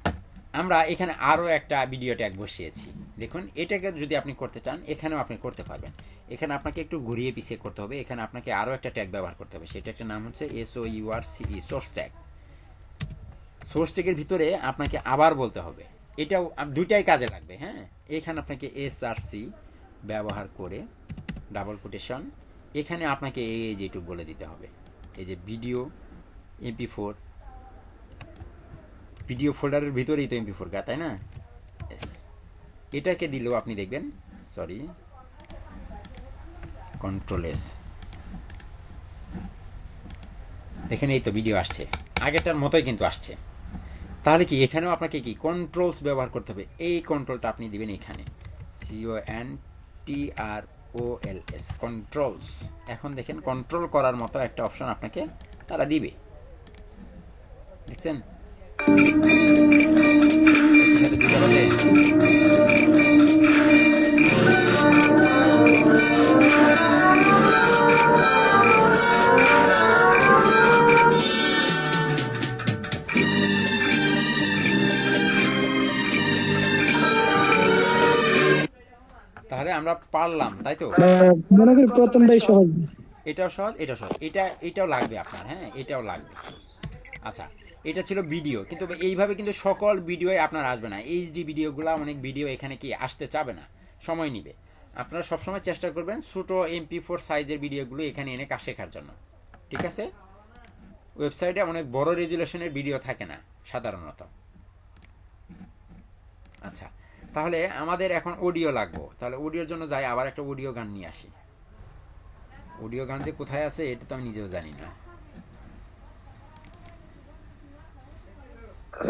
আমরা এখানে আরও একটা ভিডিও ট্যাগ বসিয়েছি। দেখুন, এটাকে যদি আপনি করতে চান এখানেও আপনি করতে পারবেন। এখানে আপনাকে একটু ঘুরিয়ে পিছিয়ে করতে হবে। এখানে আপনাকে আরও একটা ট্যাগ ব্যবহার করতে হবে, সেটা একটা নাম হচ্ছে SOURCE, সোর্স ট্যাগ। সোর্স ট্যাগের ভিতরে আপনাকে আবার বলতে হবে, এটাও দুইটাই কাজে লাগবে। হ্যাঁ, এখানে আপনাকে SRC ব্যবহার করে ডাবল কোটেশন, এখানে আপনাকে এই যেটুকু বলে দিতে হবে, এই যে ভিডিও MP4, ভিডিও ফোল্ডারের ভিতরেই তো MP4 গা, তাই না? এটাকে দিলেও আপনি দেখবেন, সরি, কন্ট্রোল S, দেখেন এই তো ভিডিও আসছে, আগেরটার মতোই কিন্তু আসছে। তাহলে কি এখানেও আপনাকে কি কন্ট্রোলস ব্যবহার করতে হবে। এই কন্ট্রোলটা আপনি দিবেন এখানে, CONTROLS, কন্ট্রোলস। এখন দেখেন কন্ট্রোল করার মতো একটা অপশন আপনাকে তারা দিবে, দেখছেন? তাহলে আমরা পারলাম, তাই তো? মনে করি প্রথমটাই সহজ। এটাও সহজ, এটাও সহজ, এটাও লাগবে আপনার। হ্যাঁ, এটাও লাগবে। আচ্ছা, এটা ছিল ভিডিও, কিন্তু এইভাবে কিন্তু সকল ভিডিও আপনার আসবে না। এইচডি ভিডিওগুলো, অনেক ভিডিও এখানে কি আসতে চাবে না, সময় নিবে। আপনারা সবসময় চেষ্টা করবেন ছোটো MP4 সাইজের ভিডিওগুলো এখানে এনে কাজ শেখার জন্য, ঠিক আছে? ওয়েবসাইটে অনেক বড় রেজুলেশনের ভিডিও থাকে না সাধারণত। আচ্ছা, তাহলে আমাদের এখন অডিও লাগবে। তাহলে অডিওর জন্য যাই, আবার একটা অডিও গান নিয়ে আসি। অডিও গান যে কোথায় আছে এটা তো আমি নিজেও জানি না।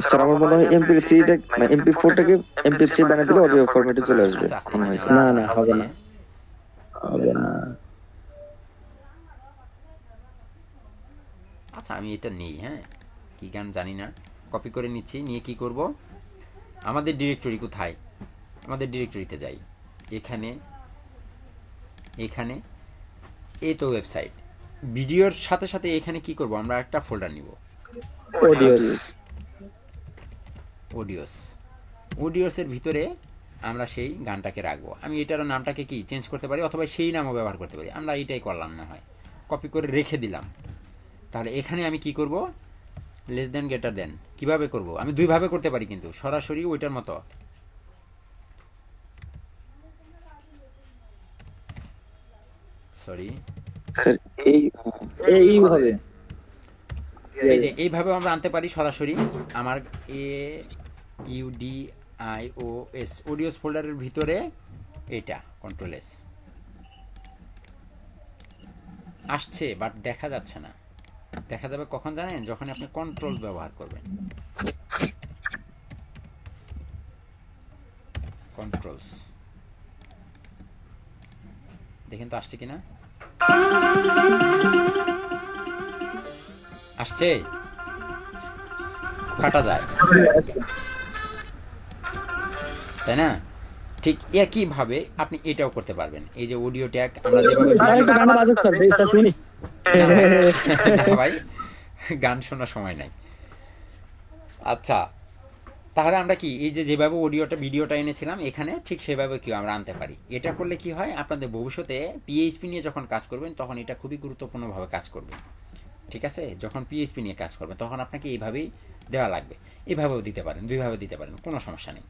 স্যার আমার মনে হয় MP4টাকে MP3 বানিয়ে দিলে অডিও ফরম্যাটে চলে আসবে। না না, হবে না, হবে না। আচ্ছা, আমি এটা নেই। হ্যাঁ, কি গান জানি না, কপি করে নিচ্ছি। নিয়ে কি করব, আমাদের ডিরেক্টরি কোথায়, আমাদের ডিরেক্টরিতে যাই। এখানে এখানে এই তো ওয়েবসাইট, ভিডিওর সাথে সাথে এখানে কি করব, আমরা একটা ফোল্ডার নিব, অডিওসের ভিতরে আমরা সেই গানটাকে রাখবো। আমি এটারও নামটাকে কি চেঞ্জ করতে পারি, অথবা সেই নামও ব্যবহার করতে পারি। আমরা এইটাই করলাম, না হয় কপি করে রেখে দিলাম। তাহলে এখানে আমি কি করব, লেস দেন গ্রেটার দেন কিভাবে করব, আমি দুইভাবে করতে পারি, কিন্তু সরাসরি ওইটার মতো। সরি, স্যার এইভাবে এই যে এইভাবে আমরা আনতে পারি সরাসরি। আমার AUDIOS অডিওস ফোল্ডারের ভিতরে এটা কন্ট্রোল S আসছে, বাট দেখা যাচ্ছে না। দেখা যাবে কখন জানেন, যখন আপনি কন্ট্রোল ব্যবহার করবেন। কন্ট্রোলস, দেখেন তো আসছে কিনা, আসছে, কাটা যায়, তাই না? ঠিক একইভাবে আপনি এটাও করতে পারবেন। এই যে অডিও ট্যাগ আমরা যেভাবে ভাই, গান শোনার সময় নাই। আচ্ছা, তাহলে আমরা কি এই যে যেভাবে ভিডিওটা এনেছিলাম এখানে, ঠিক সেভাবে কি আমরা আনতে পারি। এটা করলে কি হয়, আপনাদের ভবিষ্যতে PHP নিয়ে যখন কাজ করবেন তখন এটা খুবই গুরুত্বপূর্ণভাবে কাজ করবে, ঠিক আছে? যখন PHP নিয়ে কাজ করবেন তখন আপনাকে এইভাবেই দেওয়া লাগবে। এইভাবেও দিতে পারেন, দুইভাবে দিতে পারেন, কোনো সমস্যা নেই।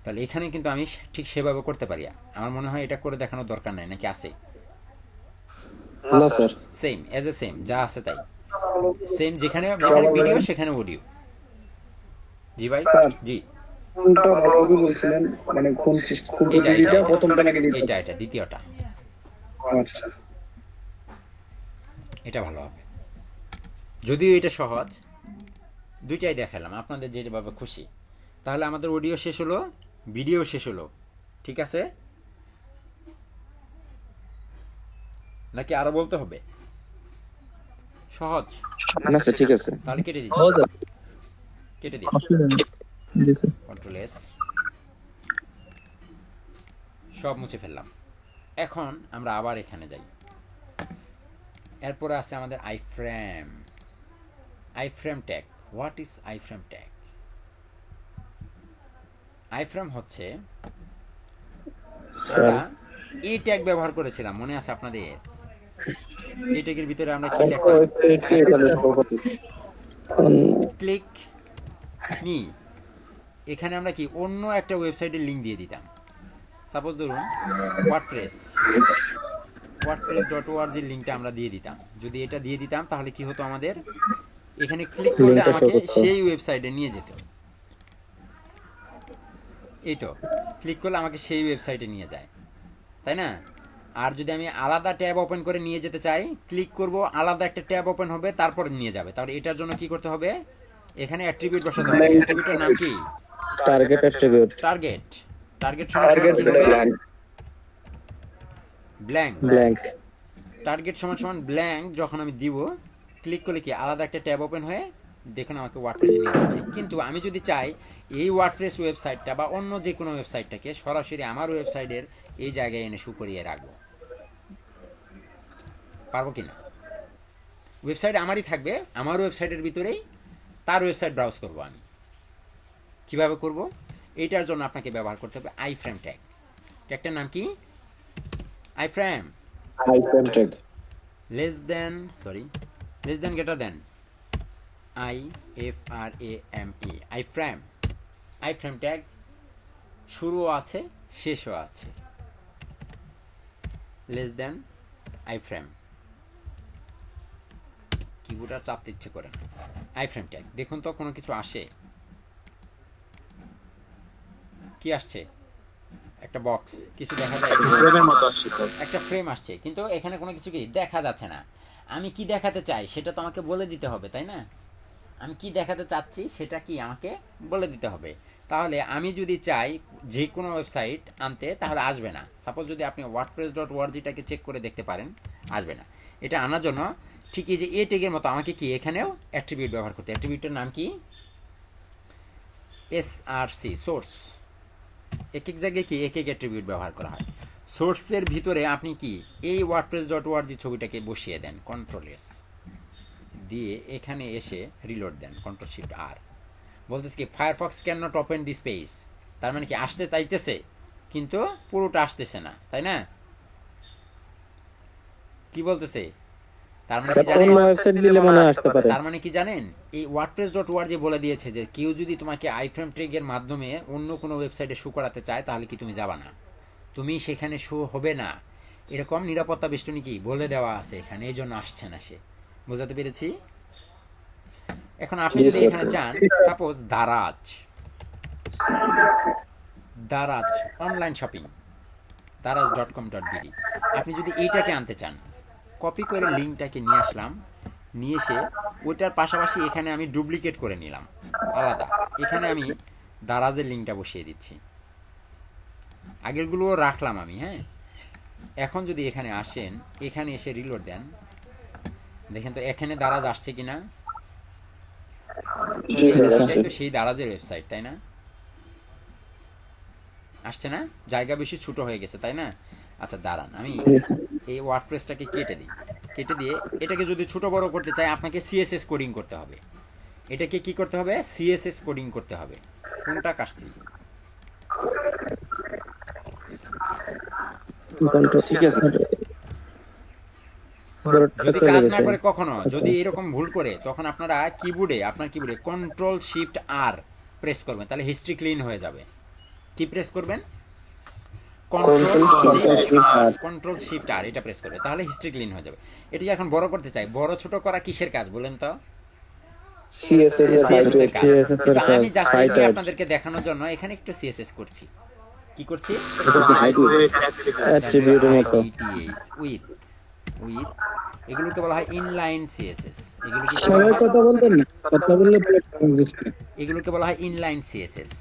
তাহলে এখানে কিন্তু আমি ঠিক সেভাবে করতে পারি। আমার মনে হয় এটা করে দেখানোর দরকার নাই, নাকি আছে? না sir, same as a same, যা আছে তাই সেম, যেখানে ভিডিও সেখানে অডিও। জি ভাই, জি, কোনটা ভালো হবে বলছিলেন, মানে কোন এটা প্রথমটা নাকি এটা দ্বিতীয়টা, আচ্ছা, এটা ভালো হবে। যদিও এটা সহজ, দুইটাই দেখালাম, আপনাদের যেভাবে খুশি। তাহলে আমাদের অডিও শেষ হলো, ভিডিও শেষ হলো, ঠিক আছে? নাকি আরো বলতে হবে? সহজ না স্যার, ঠিক আছে। তাহলে কেটে দিচ্ছি, কেটে দিই, কন্ট্রোল S, সব মুছে ফেললাম। এখন আমরা আবার এখানে যাই। এরপরে আছে আমাদের iframe. Iframe tag. What is iframe tag? Iframe হচ্ছে আমরা এই ট্যাগ ব্যবহার করেছিলাম, মনে আছে আপনাদের? এই ট্যাগের ভিতরে আমরা কি লিখতাম? Click me. এখানে আমরা কি অন্য একটা ওয়েবসাইটের লিঙ্ক দিয়ে দিতাম। সাপোজ ধরুন wordpress.org এর লিঙ্কটা আমরা দিয়ে দিতাম। যদি এটা দিয়ে দিতাম তাহলে কি হতো, আমাদের এখানে ক্লিক করলে আমাকে সেই ওয়েবসাইটে নিয়ে যেত। এই তো ক্লিক করলে আমাকে সেই ওয়েবসাইটে নিয়ে যায়, তাই না? আর যদি আমি আলাদা ট্যাব ওপেন করে নিয়ে যেতে চাই, ক্লিক করব, আলাদা একটা ট্যাব ওপেন হবে, তারপর নিয়ে যাবে। তাহলে এটার জন্য কি করতে হবে? এখানে অ্যাট্রিবিউট বসাতে হবে। অ্যাট্রিবিউটের নাম কি? Target attribute. টার্গেট। টার্গেট সমান কি হবে? ব্ল্যাঙ্ক। ব্ল্যাঙ্ক। টার্গেট সমান সমান ব্ল্যাঙ্ক যখন আমি দিব, ক্লিক করলে কি আলাদা একটা ট্যাব ওপেন হয়ে দেখুন আমাকে ওয়ার্ডপ্রেসে নিয়ে যাচ্ছে। কিন্তু আমি যদি চাই এই ওয়ার্ডপ্রেস ওয়েবসাইটটা বা অন্য যে কোনো ওয়েবসাইটটাকে সরাসরি আমার ওয়েবসাইটের এই জায়গায় এনে শু করিয়ে রাখবো, পারবো কিনা? ওয়েবসাইট আমারই থাকবে, আমার ওয়েবসাইটের ভিতরেই তার ওয়েবসাইট ব্রাউজ করব আমি। কিভাবে করব? এইটার জন্য আপনাকে ব্যবহার করতে হবে আইফ্রেম ট্যাগ। ট্যাগটার নাম কি? Iframe. Iframe tag. Less than greater than, IFRAME, iframe. Iframe tag শুরুও আছে শেষও আছে। Less than iframe. কিবোর্ড আর চাপতে ইচ্ছে করে না। আইফ্রেম ট্যাগ দেখুন তো কোনো কিছু আসে? কি আসছে? একটা বক্স, কিছু দেখা যায়, ফ্রেমের মতো আসছে স্যার। একটা ফ্রেম আসছে, কিন্তু এখানে কোনো কিছু কি দেখা যাচ্ছে না। আমি কি দেখাতে চাই সেটা তো আমাকে বলে দিতে হবে, তাই না? আমি কি দেখাতে চাচ্ছি সেটা কি আমাকে বলে দিতে হবে। তাহলে আমি যদি চাই যে কোনো ওয়েবসাইট আনতে, তাহলে আসবে না। সাপোজ যদি আপনি wordpress.org-টাকে চেক করে দেখতে পারেন, আসবে না। এটা আনার জন্য ঠিক এই যে এ ট্যাগের মতো আমাকে কি এখানেও অ্যাট্রিবিউট ব্যবহার করতে। অ্যাট্রিবিউটের নাম কি? SRC, source. এক এক জায়গায় কি এক এক অ্যাট্রিবিউট ব্যবহার করা হয়। সোর্সের ভিতরে আপনি কি এই wordpress.org ছবিটাকে বসিয়ে দেন, কন্ট্রোল-S দিয়ে এখানে এসে রিলোড দেন, Ctrl+Shift+R। বলতেছে কি Firefox can not open this page. তার মানে কি আসতে চাইতেছে কিন্তু পুরোটা আসতেছে না, তাই না? কি বলতেছে? তার মানে কি জানেন? ওয়েবসাইট দিলে মনে হয় আসতে পারে। তার মানে কি জানেন? এই wordpress.org বলে দিয়েছে যে কেউ যদি তোমাকে আইফ্রেম ট্যাগের মাধ্যমে অন্য কোনো ওয়েবসাইটে শো করাতে চায়, তাহলে কি তুমি যাবা না, তুমি সেখানে শো হবে না। এরকম নিরাপত্তা বেষ্টনী কি বলে দেওয়া আছে এখানে, এই জন্য আসছে না সে। বোঝাতে পেরেছি? এখন আপনি যদি এখানে চান, suppose Daraz online shopping, daraz.com.bd, আপনি যদি এইটাকে আনতে চান, কপি করে লিঙ্কটাকে নিয়ে আসলাম, নিয়ে এসে ওইটার পাশাপাশি এখানে আমি ডুপ্লিকেট করে নিলাম আলাদা। এখানে আমি দারাজের লিঙ্কটা বসিয়ে দিচ্ছি, আগেরগুলোও রাখলাম আমি। হ্যাঁ, এখন যদি এখানে আসেন, এখানে এসে রিলোড দেন, দেখেন তো এখানে দারাজ আসছে কিনা? সেই দারাজের ওয়েবসাইট, তাই না? আসছে না? জায়গা বেশি ছোট হয়ে গেছে, তাই না? আচ্ছা দাঁড়ান, আমি এই ওয়ার্ডপ্রেসটাকে কেটে দিই। কেটে দিয়ে এটাকে যদি ছোট বড় করতে চাই, আপনাকে CSS কোডিং করতে হবে। এটাকে কি করতে হবে? CSS কোডিং করতে হবে। কোনটা কাটছি? ঠিক আছে। যদি কাজ না করে কখনো, যদি এরকম ভুল করে, তখন আপনারা আপনার কিবোর্ডে Ctrl+Shift+R প্রেস করবেন, তাহলে হিস্ট্রি ক্লিন হয়ে যাবে। কি প্রেস করবেন? Ctrl+Shift+R এটা প্রেস করবে, তাহলে হিস্ট্রি ক্লিন হয়ে যাবে। এটি এখন বড় করতে চাই, বড় ছোট করা কিসের কাজ বলেন তো? সিএসএস এর CSS এর কাজ। CSS এর তো আমি কাজ, জাস্ট height, আপনাদেরকে দেখানোর জন্য এখানে একটু CSS করছি। কি করছি? অ্যাট্রিবিউটের মতো। উইথ এগুলোকে বলা হয় ইনলাইন CSS। সবাই কথা বলবেন না, কথা বললে এগুলোকে বলা হয় ইনলাইন CSS।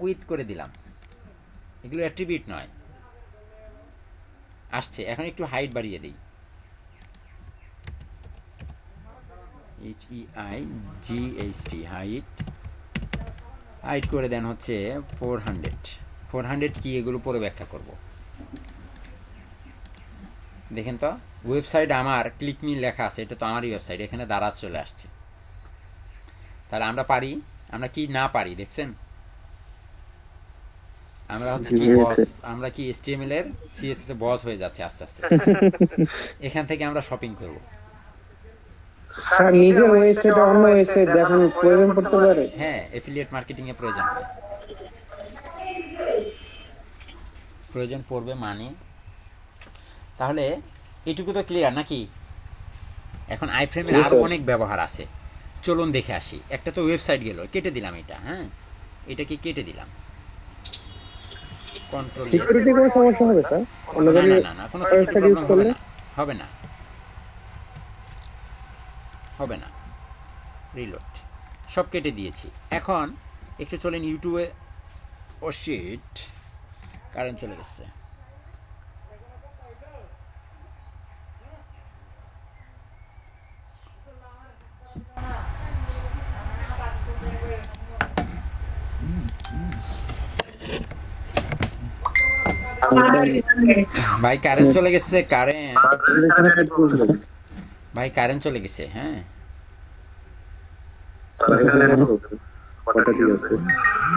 উইথ করে দিলাম, এগুলো অ্যাট্রিবিউট নয়। আসছে, এখন একটু হাইট বাড়িয়ে দিই, HEIGHT, হাইট করে দেন হচ্ছে 400 কি, এগুলো পরে ব্যাখ্যা করব। দেখেন তো ওয়েবসাইট আমার ক্লিক মি লেখা আছে, এটা তো আমারই ওয়েবসাইট, এখানে দারাজ চলে আসছে। তাহলে আমরা পারি, আমরা কি না পারি দেখছেন? আমরা হচ্ছে কি বস, আমরা কি HTML এর CSS এর বস হয়ে যাচ্ছে আস্তে আস্তে। এখান থেকে আমরা শপিং করব। স্যার নিজের ওয়েবসাইট অন্য ওয়েবসাইট দেখানো প্রয়োজন পড়তে পারে। হ্যাঁ, এফিলিয়েট মার্কেটিং এ প্রয়োজন হয়, প্রয়োজন পড়বে মানে। তাহলে এইটুকু তো ক্লিয়ার নাকি? এখন আইফ্রেমের আরো অনেক ব্যবহার আছে, চলুন দেখে আসি। একটা তো ওয়েবসাইট গেল, কেটে দিলাম এটা, হ্যাঁ এটাকে কেটে দিলাম, কন্ট্রোল সিকিউরিটি কোনো সমস্যা হবে স্যার? না কোনো সিকিউরিটি প্রবলেম হবে না, হবে না, হবে না। রিলোড, সব কেটে দিয়েছি। এখন একটু চলেন ইউটিউবে। ও শিট, কারেন্ট চলে গেছে। ভাই কারেন্ট চলে গেছে, কারেন্ট ভাই কারেন্ট চলে গেছে। হ্যাঁ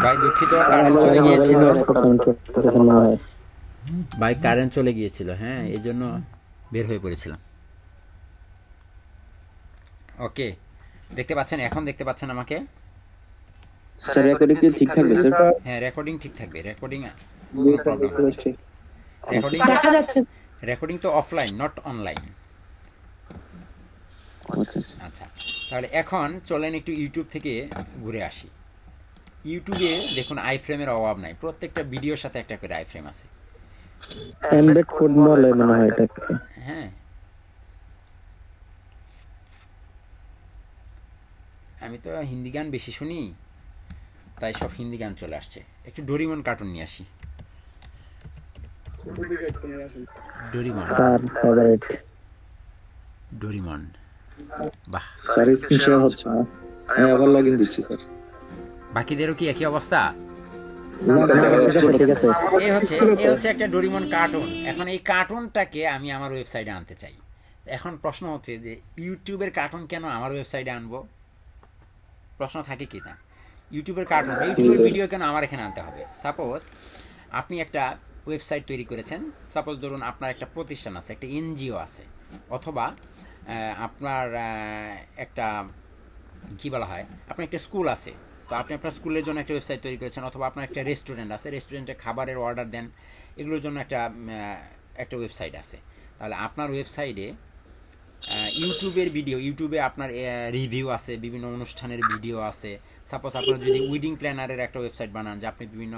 ভাই দুঃখিত, কারেন্ট চলে গিয়েছিল, ভাই কারেন্ট চলে গিয়েছিল, হ্যাঁ এই জন্য বের হয়ে পড়েছিলাম। ওকে, দেখতে পাচ্ছেন? এখন দেখতে পাচ্ছেন আমাকে? স্যার রেকর্ডিং কি ঠিক থাকবে স্যার? হ্যাঁ রেকর্ডিং ঠিক থাকবে, রেকর্ডিং রেকর্ডিং তো অফলাইন নট অনলাইন। আচ্ছা, তাহলে এখন চলেন একটু ইউটিউব থেকে ঘুরে আসি। ইউটিউবে দেখুন আইফ্রেমের অভাব নাই, প্রত্যেকটা ভিডিওর সাথে একটা করে আইফ্রেম আছে। এমবেড কোড বলে মনে হয় এটাকে। হ্যাঁ, আমি তো হিন্দি গান বেশি শুনি, তাই সব হিন্দি গান চলে আসছে। একটু ডোরিমন কার্টুন নিয়ে আসি। Doraemon, sir favourite. ডোরিমন, বাহ। স্যার স্ক্রিন শেয়ার হচ্ছে না, আমি আবার লগইন দিচ্ছি স্যার। বাকিদেরও কি একই অবস্থা? ঠিক আছে। এ হচ্ছে একটা ডোরিমন কার্টুন। এখন এই কার্টুনটাকে আমি আমার ওয়েবসাইটে আনতে চাই। এখন প্রশ্ন হচ্ছে যে ইউটিউবের কার্টুন কেন আমার ওয়েবসাইটে আনবো? প্রশ্ন থাকে কি না? ইউটিউবের কার্টুন, ইউটিউবের ভিডিও কেন আমার এখানে আনতে হবে? সাপোজ আপনি একটা ওয়েবসাইট তৈরি করেছেন, সাপোজ ধরুন আপনার একটা প্রতিষ্ঠান আছে, একটা এনজিও আছে, অথবা আপনার একটা কি বলা হয়, আপনার একটা স্কুল আছে, তো আপনি আপনার স্কুলের জন্য একটা ওয়েবসাইট তৈরি করেছেন, অথবা আপনার একটা রেস্টুরেন্ট আছে, রেস্টুরেন্টে খাবারের অর্ডার দেন, এগুলোর জন্য একটা ওয়েবসাইট আছে। তাহলে আপনার ওয়েবসাইটে ইউটিউবের ভিডিও, ইউটিউবে আপনার রিভিউ আছে, বিভিন্ন অনুষ্ঠানের ভিডিও আছে। সাপোজ আপনার যদি উইডিং প্ল্যানারের একটা ওয়েবসাইট বানান, যে আপনি বিভিন্ন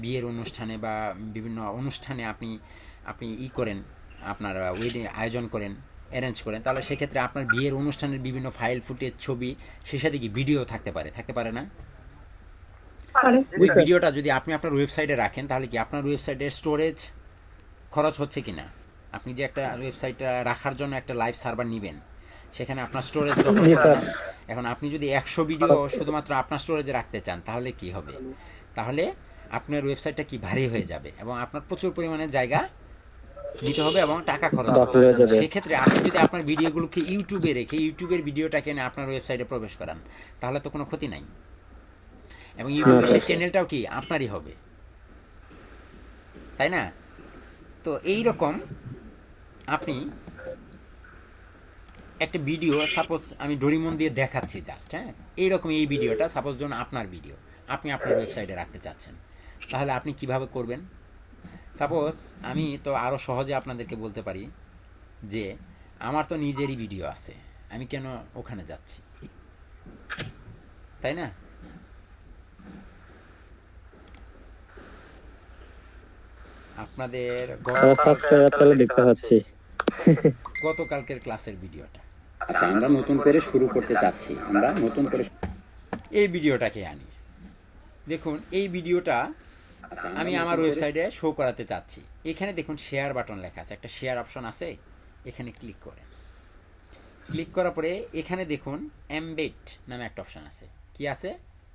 বিয়ের অনুষ্ঠানে বা বিভিন্ন অনুষ্ঠানে আপনি করেন, আপনার ওয়েডিং আয়োজন করেন, অ্যারেঞ্জ করেন, তাহলে সেক্ষেত্রে আপনার বিয়ের অনুষ্ঠানের বিভিন্ন ফাইল ফুটেজ, ছবি, সেই সাথে কি ভিডিও থাকতে পারে না? ওই ভিডিওটা যদি আপনি আপনার ওয়েবসাইটে রাখেন, তাহলে কি আপনার ওয়েবসাইটের স্টোরেজ খরচ হচ্ছে কি না? আপনি যে একটা ওয়েবসাইটটা রাখার জন্য একটা লাইভ সার্ভার নেবেন, সেখানে আপনার স্টোরেজ দখল করে না? এখন আপনি যদি 100 ভিডিও শুধুমাত্র আপনার স্টোরেজে রাখতে চান, তাহলে কি হবে? তাহলে আপনার ওয়েবসাইটটা কি ভারী হয়ে যাবে, এবং আপনার প্রচুর পরিমাণে জায়গা দিতে হবে এবং টাকা খরচ হবে। সেক্ষেত্রে আপনি যদি আপনার ভিডিওগুলোকে ইউটিউবে রেখে ইউটিউবের ভিডিওটাকে এনে আপনার ওয়েবসাইটে প্রবেশ করান, তাহলে তো কোনো ক্ষতি নাই, এবং ইউটিউবের সেই চ্যানেলটাও কি আপনারই হবে, তাই না? তো এই রকম আপনি একটা ভিডিও, সাপোজ আমি ডোরিমন দিয়ে দেখাচ্ছি জাস্ট, হ্যাঁ এইরকম এই ভিডিওটা সাপোজ ধরুন আপনার ভিডিও, আপনি আপনার ওয়েবসাইটে রাখতে চাচ্ছেন, তাহলে আপনি কিভাবে করবেন? সাপোজ আমি তো আরও সহজে আপনাদেরকে বলতে পারি যে আমার তো নিজেরই ভিডিও আছে, আমি কেন ওখানে যাচ্ছি, তাই না? আপনাদের দেখতে পাচ্ছি গতকালকের ক্লাসের ভিডিওটা। আচ্ছা, আমরা নতুন করে শুরু করতে চাচ্ছি, আমরা নতুন করে এই ভিডিওটাকে আনি। দেখুন এই ভিডিওটা আমি আমার ওয়েবসাইটে শো করাতে চাচ্ছি। এখানে দেখুন শেয়ার বাটন লেখা আছে, একটা শেয়ার অপশন আছে, এখানে ক্লিক করেন। ক্লিক করার পরে এখানে দেখুন এমবেড নামে একটা অপশন আছে। কি আছে?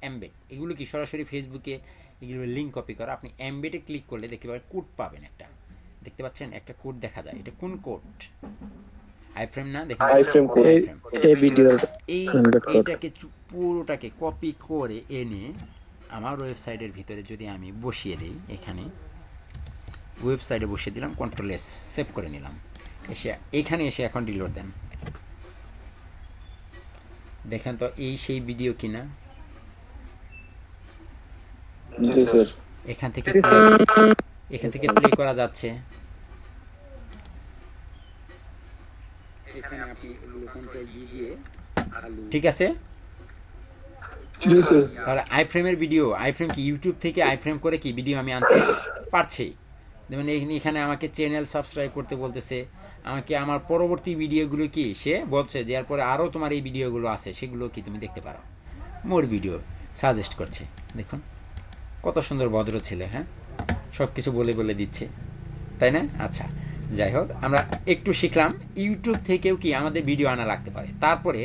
এমবেড। এগুলো কি সরাসরি ফেসবুকে এগুলো লিঙ্ক কপি করা। আপনি এমবেডে ক্লিক করলে দেখতে পাবেন কোড পাবেন একটা, দেখতে পাচ্ছেন একটা কোড দেখা যায়, এটা কোন কোড? আইফ্রেম না, দেখেন আইফ্রেম কোড। আইফ্রেম। এই ভিডিও এইটাকে পুরোটাকে কপি করে এনে আমার ওয়েবসাইটের ভিতরে যদি আমি বসিয়ে দিই, এখানে ওয়েবসাইটে বসিয়ে দিলাম, কন্ট্রোল এস সেভ করে নিলাম, এসে এখানে এসে এখন রিলোড দেন, দেখেন তো এই সেই ভিডিও কিনা। জি স্যার। এখান থেকে প্লে করা যাচ্ছে। এখানে আপনি কন্ট্রোল দিয়ে ঠিক আছে। জি স্যার। তাহলে আইফ্রেমের ভিডিও, আইফ্রেম কি ইউটিউব থেকে আইফ্রেম করে কি ভিডিও আমি আনতে পারছি। যেমন এখানে আমাকে চ্যানেল সাবস্ক্রাইব করতে বলতেছে, আমাকে আমার পরবর্তী ভিডিওগুলো কি সে বলছে যে এরপরে আরও তোমার এই ভিডিওগুলো আছে সেগুলো কি তুমি দেখতে পারো, মোর ভিডিও সাজেস্ট করছে। দেখুন কত সুন্দর ভদ্র ছেলে, হ্যাঁ সব কিছু বলে দিচ্ছে, তাই না? আচ্ছা যাই হোক, আমরা একটু শিখলাম ইউটিউব থেকেও কি আমাদের ভিডিও আনা লাগতে পারে। তারপরে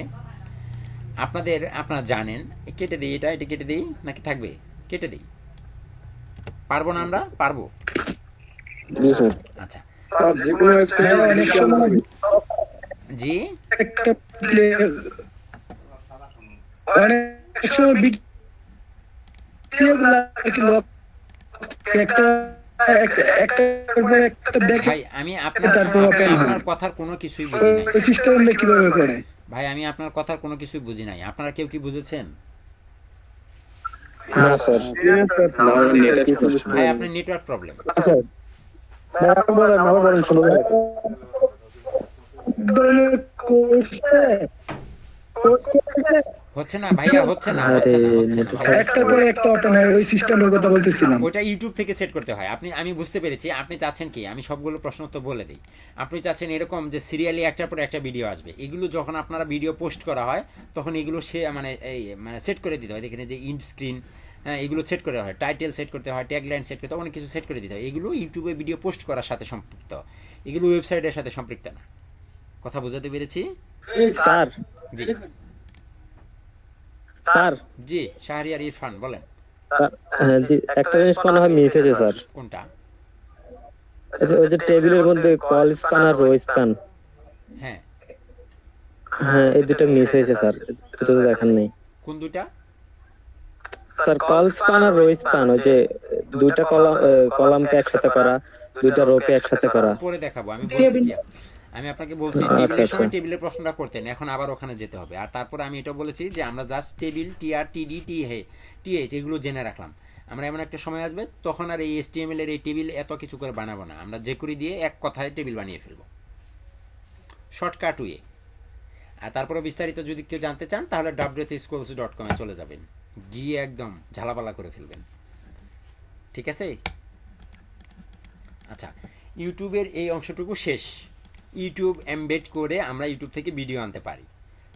আপনারা জানেন, কেটে দিই এটা কেটে দিই নাকি থাকবে? কেটে দিই, পারবো না? আমরা পারবো। জি স্যার। আচ্ছা স্যার যে কোনো ওয়েবসাইটে অনেক সময় জি, একটা প্লে অনেক সময় ভিডিওগুলো একটু লক একটা একটা দেখে ভাই আমি আপনার তারপর open হয়। আপনার কথার কোনো কিছুই বুঝি নাই ওই সিস্টেমটা কিভাবে করে? ভাই, আমি আপনার কথার কোনো কিছুই বুঝি নাই। আপনারা কেউ কি বুঝেছেন? না স্যার। না নেটের সমস্যা। ভাই আপনার নেটওয়ার্ক প্রবলেম। আচ্ছা আবার বলেন শুনুন। হচ্ছে না ভাইয়া, হচ্ছে না ভাইয়া। একটা পরে একটা অটো নেয়, ওই সিস্টেমের কথা বলতেছিলাম। ওটা ইউটিউব থেকে সেট করতে হয়। আমি বুঝতে পেরেছি আপনি চাচ্ছেন কি, আমি সবগুলো প্রশ্ন তো বলে দিই। আপনি চাচ্ছেন এরকম যে সিরিয়ালি একটার পর একটা ভিডিও আসবে, এগুলো যখন আপনারা ভিডিও পোস্ট করা হয় তখন এগুলো সে মানে সেট করে দিতে হয়। দেখেন যে ইন্ড স্ক্রিন, হ্যাঁ এগুলো সেট করে হয়, টাইটেল সেট করতে হয়, ট্যাগলাইন সেট করতে হয়, অনেক কিছু সেট করে দিতে হয়। এগুলো ইউটিউবে ভিডিও পোস্ট করার সাথে সম্পৃক্ত, এগুলো ওয়েবসাইটের সাথে সম্পৃক্ত না। কথা বোঝাতে পেরেছি? স্যার জি স্যার জি, শাহরিয়ার ইরফান বলেন। জি একটা জিনিস মনে হয় মিস হয়েছে স্যার। কোনটা? ওই যে টেবিলের মধ্যে কল স্প্যান আর রো স্প্যান, হ্যাঁ হ্যাঁ এই দুটো মিস হয়েছে স্যার, দুটো তো দেখান নেই কোন দুটা? স্যার। কল স্প্যান আর রো স্প্যান, ওই যে দুইটা কলামকে একসাথে করা, দুইটা রোকে একসাথে করা। পরে দেখাবো, আমি বলছি কি, আমি আপনাকে বলছি টেবিলের আচ্ছা। সময় টেবিলের প্রশ্নটা করতেন, এখন আবার ওখানে যেতে হবে। আর তারপরে আমি এটা বলেছি যে আমরা জাস্ট টেবিল টিআর টিডি টিএইচ এগুলো জেনে রাখলাম। আমরা এমন একটা সময় আসবে তখন আর এই এসটিএমএল এর এই টেবিল এত কিছু করে বানাবো না, আমরা যে করে দিয়ে এক কথায় টেবিল বানিয়ে ফেলবো, শর্টকাট ওয়ে। আর তারপরে বিস্তারিত যদি কেউ জানতে চান তাহলে wthschools.com এ চলে যাবেন, গিয়ে একদম ঝালাপালা করে ফেলবেন, ঠিক আছে? আচ্ছা, ইউটিউবের এই অংশটুকু শেষ। ইউটিউব এমবেড করে আমরা ইউটিউব থেকে ভিডিও আনতে পারি,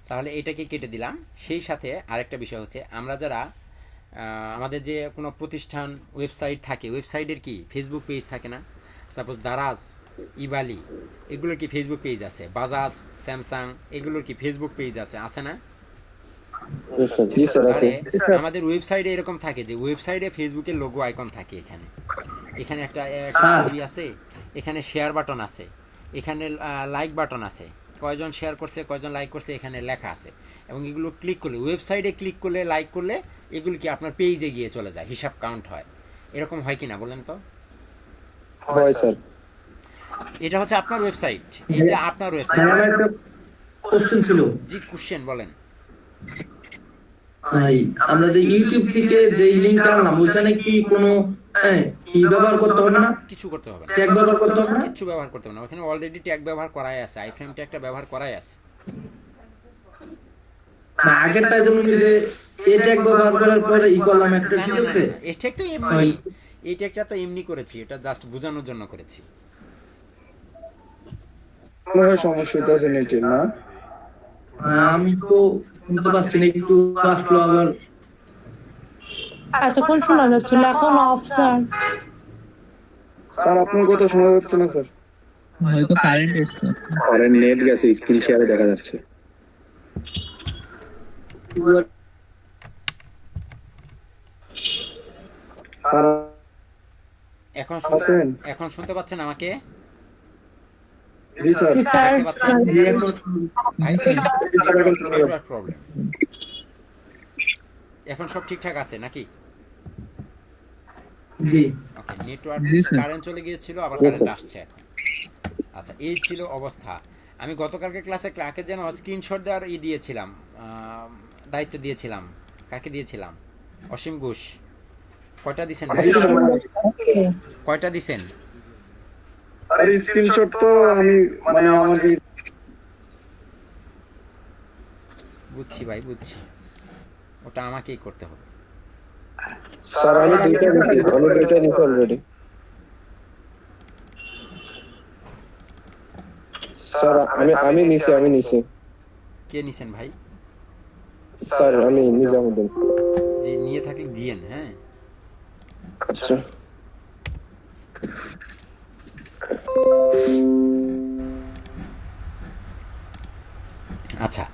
তাহলে এটাকে কেটে দিলাম। সেই সাথে আরেকটা বিষয় হচ্ছে, আমরা যারা আমাদের যে কোনো প্রতিষ্ঠান ওয়েবসাইট থাকে, ওয়েবসাইটের কি ফেসবুক পেজ থাকে না? সাপোজ দারাজ, ইবালি, এগুলোর কি ফেসবুক পেজ আছে? বাজাজ, স্যামসাং, এগুলোর কি ফেসবুক পেজ আছে না? জি স্যার আছে। তাহলে আমাদের ওয়েবসাইটে এরকম থাকে যে ওয়েবসাইটে ফেসবুকের লোগো আইকন থাকে, এখানে একটা ছবি আছে, এখানে শেয়ার বাটন আছে, এখানে লাইক বাটন আছে, কয়জন শেয়ার করছে কয়জন লাইক করছে এখানে লেখা আছে। এবং এগুলো ক্লিক করলে, ওয়েবসাইটে ক্লিক করলে, লাইক করলে এগুলো কি আপনার পেজে গিয়ে চলে যায়, হিসাব কাউন্ট হয়। এরকম হয় কি না বলেন তো? হয় স্যার। এটা হচ্ছে আপনার ওয়েবসাইট, এটা আপনার ওয়েবসাইট। আমার একটা কোশ্চেন ছিল। জি কোশ্চেন বলেন। আমরা যে ইউটিউব থেকে যে লিংকটা আনলাম, ওইখানে কি কোনো কি ব্যবহার করতে হবে না? কিছু করতে হবে না, ট্যাগ ব্যবহার করতে হবে না? কিছু ব্যবহার করতে হবে না, ওখানে অলরেডি ট্যাগ ব্যবহার করাই আছে, আইফ্রেম ট্যাগটা ব্যবহার করাই আছে। না আগেরটা যেমন যে এই ট্যাগ ব্যবহার করার পরে ই করলাম একটা, ঠিক আছে? এই ট্যাগটা এমনি, এই ট্যাগটা তো এমনি করেছি, এটা জাস্ট বোঝানোর জন্য করেছি। মনে হয় সমস্যা হইতেছে নেটের না? আমি তো বুঝতে পারছি না, একটু আসলো আবার। এতক্ষণ শোনা যাচ্ছিল, এখন অফ স্যার। স্যার আপনার কথা শোনা যাচ্ছে না স্যার। হয়তো কারেন্ট এসছে। আরে নেট গেছে, স্ক্রিন শেয়ারে দেখা যাচ্ছে। স্যার এখন আছেন? এখন শুনতে পাচ্ছেন আমাকে? জি স্যার জি স্যার দেখতে পাচ্ছেন? জি, একটু ভাই নেটওয়ার্ক প্রবলেম। এখন সব ঠিকঠাক আছে নাকি? জি ওকে, নেটওয়ার্ক জি, স্যার। কারেন্ট চলে গিয়েছিল, আবার Yes, কারেন্ট sir. আসছে এখন। আচ্ছা, এই ছিল অবস্থা। আমি গতকালকে ক্লাসে কাকে যেন স্ক্রিনশট দেওয়ার দিয়েছিলাম, দায়িত্ব দিয়েছিলাম। কাকে দিয়েছিলাম? অসীম ঘোষ। কয়টা দিছেন ভাই? ওকে কয়টা দিছেন? আর স্ক্রিনশট তো আমি মানে আমার বুঝছি ভাই, বুঝছি। ওটা আমাকেই করতে হবে। স্যার আমি দুইটা দিছি অলরেডি স্যার আমি নিছি কে নিছেন ভাই? স্যার আমি নিজামুদ্দিন যে নিয়ে থাকলে দিয়েন, হ্যাঁ। আচ্ছা আচ্ছা,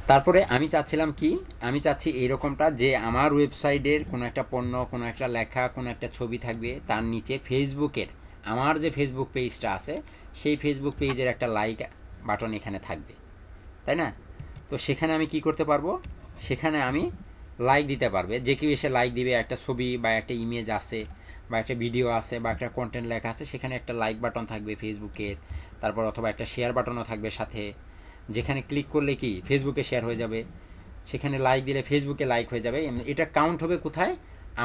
তারপরে আমি চাচ্ছিলাম কি, আমি চাচ্ছি এইরকমটা যে আমার ওয়েবসাইটের কোনো একটা পণ্য, কোনো একটা লেখা, কোনো একটা ছবি থাকবে, তার নিচে ফেসবুকের আমার যে ফেসবুক পেজটা আছে সেই ফেসবুক পেজের একটা লাইক বাটন এখানে থাকবে, তাই না? তো সেখানে আমি কি করতে পারবো, সেখানে আমি লাইক দিতে পারবে, যে কেউ এসে লাইক দিবে। একটা ছবি বা একটা ইমেজ আছে বা একটা ভিডিও আছে বা একটা কন্টেন্ট লেখা আছে, সেখানে একটা লাইক বাটন থাকবে ফেসবুকের। তারপর অথবা একটা শেয়ার বাটনও থাকবে সাথে, যেখানে ক্লিক করলে কি ফেসবুকে শেয়ার হয়ে যাবে, সেখানে লাইক দিলে ফেসবুকে লাইক হয়ে যাবে। এটা কাউন্ট হবে কোথায়?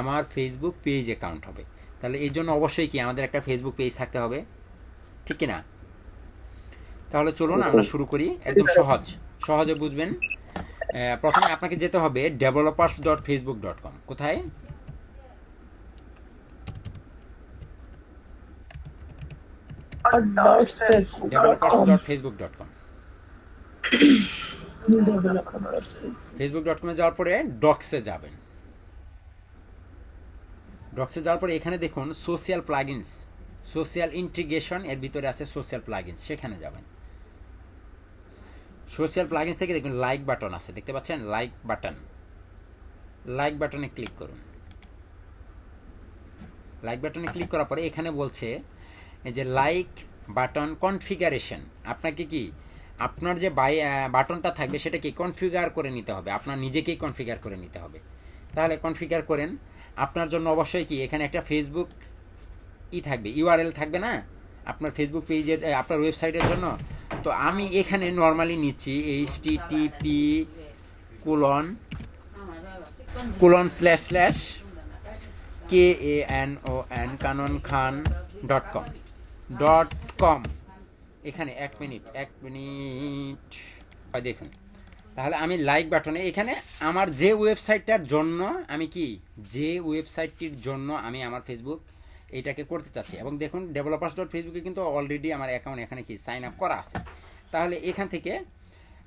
আমার ফেসবুক পেজে কাউন্ট হবে। তাহলে এই জন্য অবশ্যই কি আমাদের একটা ফেসবুক পেজ থাকতে হবে, ঠিক কিনা? তাহলে চলুন আমরা শুরু করি। একদম সহজে বুঝবেন। প্রথমে আপনাকে যেতে হবে developers.facebook.com। কোথায়? developers.facebook.com। facebook.com এ যাওয়ার পরে ডক্সে যাবেন। ডক্সে যাওয়ার পরে এখানে দেখুন সোশ্যাল প্লাগইনস, সোশ্যাল ইন্টিগ্রেশন, এর ভিতরে আছে সোশ্যাল প্লাগইনস, সেখানে যাবেন। সোশ্যাল প্লাগইনস থেকে দেখুন লাইক বাটন আছে, দেখতে পাচ্ছেন? লাইক বাটনে ক্লিক করুন। লাইক বাটনে ক্লিক করার পরে এখানে বলছে এই যে লাইক বাটন কনফিগারেশন। আপনাকে কি আপনার যে বাটনটা থাকবে সেটা কি কনফিগার করে নিতে হবে, আপনার নিজেকেই কনফিগার করে নিতে হবে। তাহলে কনফিগার করেন। আপনার জন্য অবশ্যই কি এখানে একটা ফেসবুক থাকবে, ইউআরএল থাকবে না আপনার ফেসবুক পেজের, আপনার ওয়েবসাইটের জন্য। তো আমি এখানে নর্মালি নিচ্ছি http://kanonKhan.com। এখানে এক মিনিট দেখুন। তাহলে আমি লাইক বাটনে এখানে আমার যে ওয়েবসাইটটার জন্য আমি কি, যে ওয়েবসাইটটির জন্য আমি আমার ফেসবুক এইটাকে করতে চাচ্ছি, এবং দেখুন developers.facebook-এ কিন্তু অলরেডি আমার অ্যাকাউন্ট এখানে কি সাইন আপ করা আছে। তাহলে এখান থেকে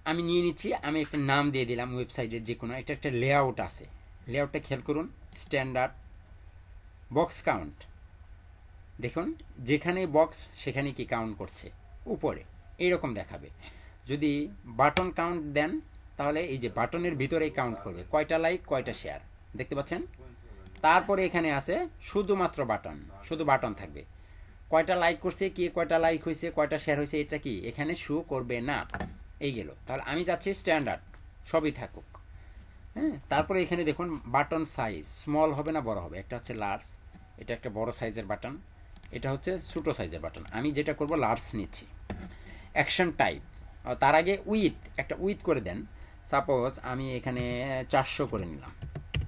আমি নিয়ে নিচ্ছি, আমি একটা নাম দিয়ে দিলাম ওয়েবসাইটের যে কোনো। এটা একটা লেআউট আছে, লেআউটটা খেয়াল করুন। স্ট্যান্ডার্ড বক্স কাউন্ট, দেখুন যেখানে বক্স সেখানে কি কাউন্ট করছে উপরে এইরকম দেখাবে। যদি বাটন কাউন্ট দেন তাহলে এই যে বাটনের ভিতরেই কাউন্ট করবে কয়টা লাইক কয়টা শেয়ার, দেখতে পাচ্ছেন? তারপরে এখানে আছে শুধুমাত্র বাটন, শুধু বাটন থাকবে। কয়টা লাইক করছে, কি কয়টা লাইক হয়েছে, কয়টা শেয়ার হয়েছে, এটা কি এখানে শো করবে না। এই গেল। তাহলে আমি চাচ্ছি স্ট্যান্ডার্ড সবই থাকুক, হ্যাঁ। তারপরে এখানে দেখুন বাটন সাইজ স্মল হবে না বড় হবে। একটা হচ্ছে লার্জ, এটা একটা বড় সাইজের বাটন, এটা হচ্ছে ছোটো সাইজের বাটন। আমি যেটা করব লার্জ নিচ্ছি। অ্যাকশন টাইপ, তার আগে একটা উইথ করে দেন। সাপোজ আমি এখানে 400 করে নিলাম,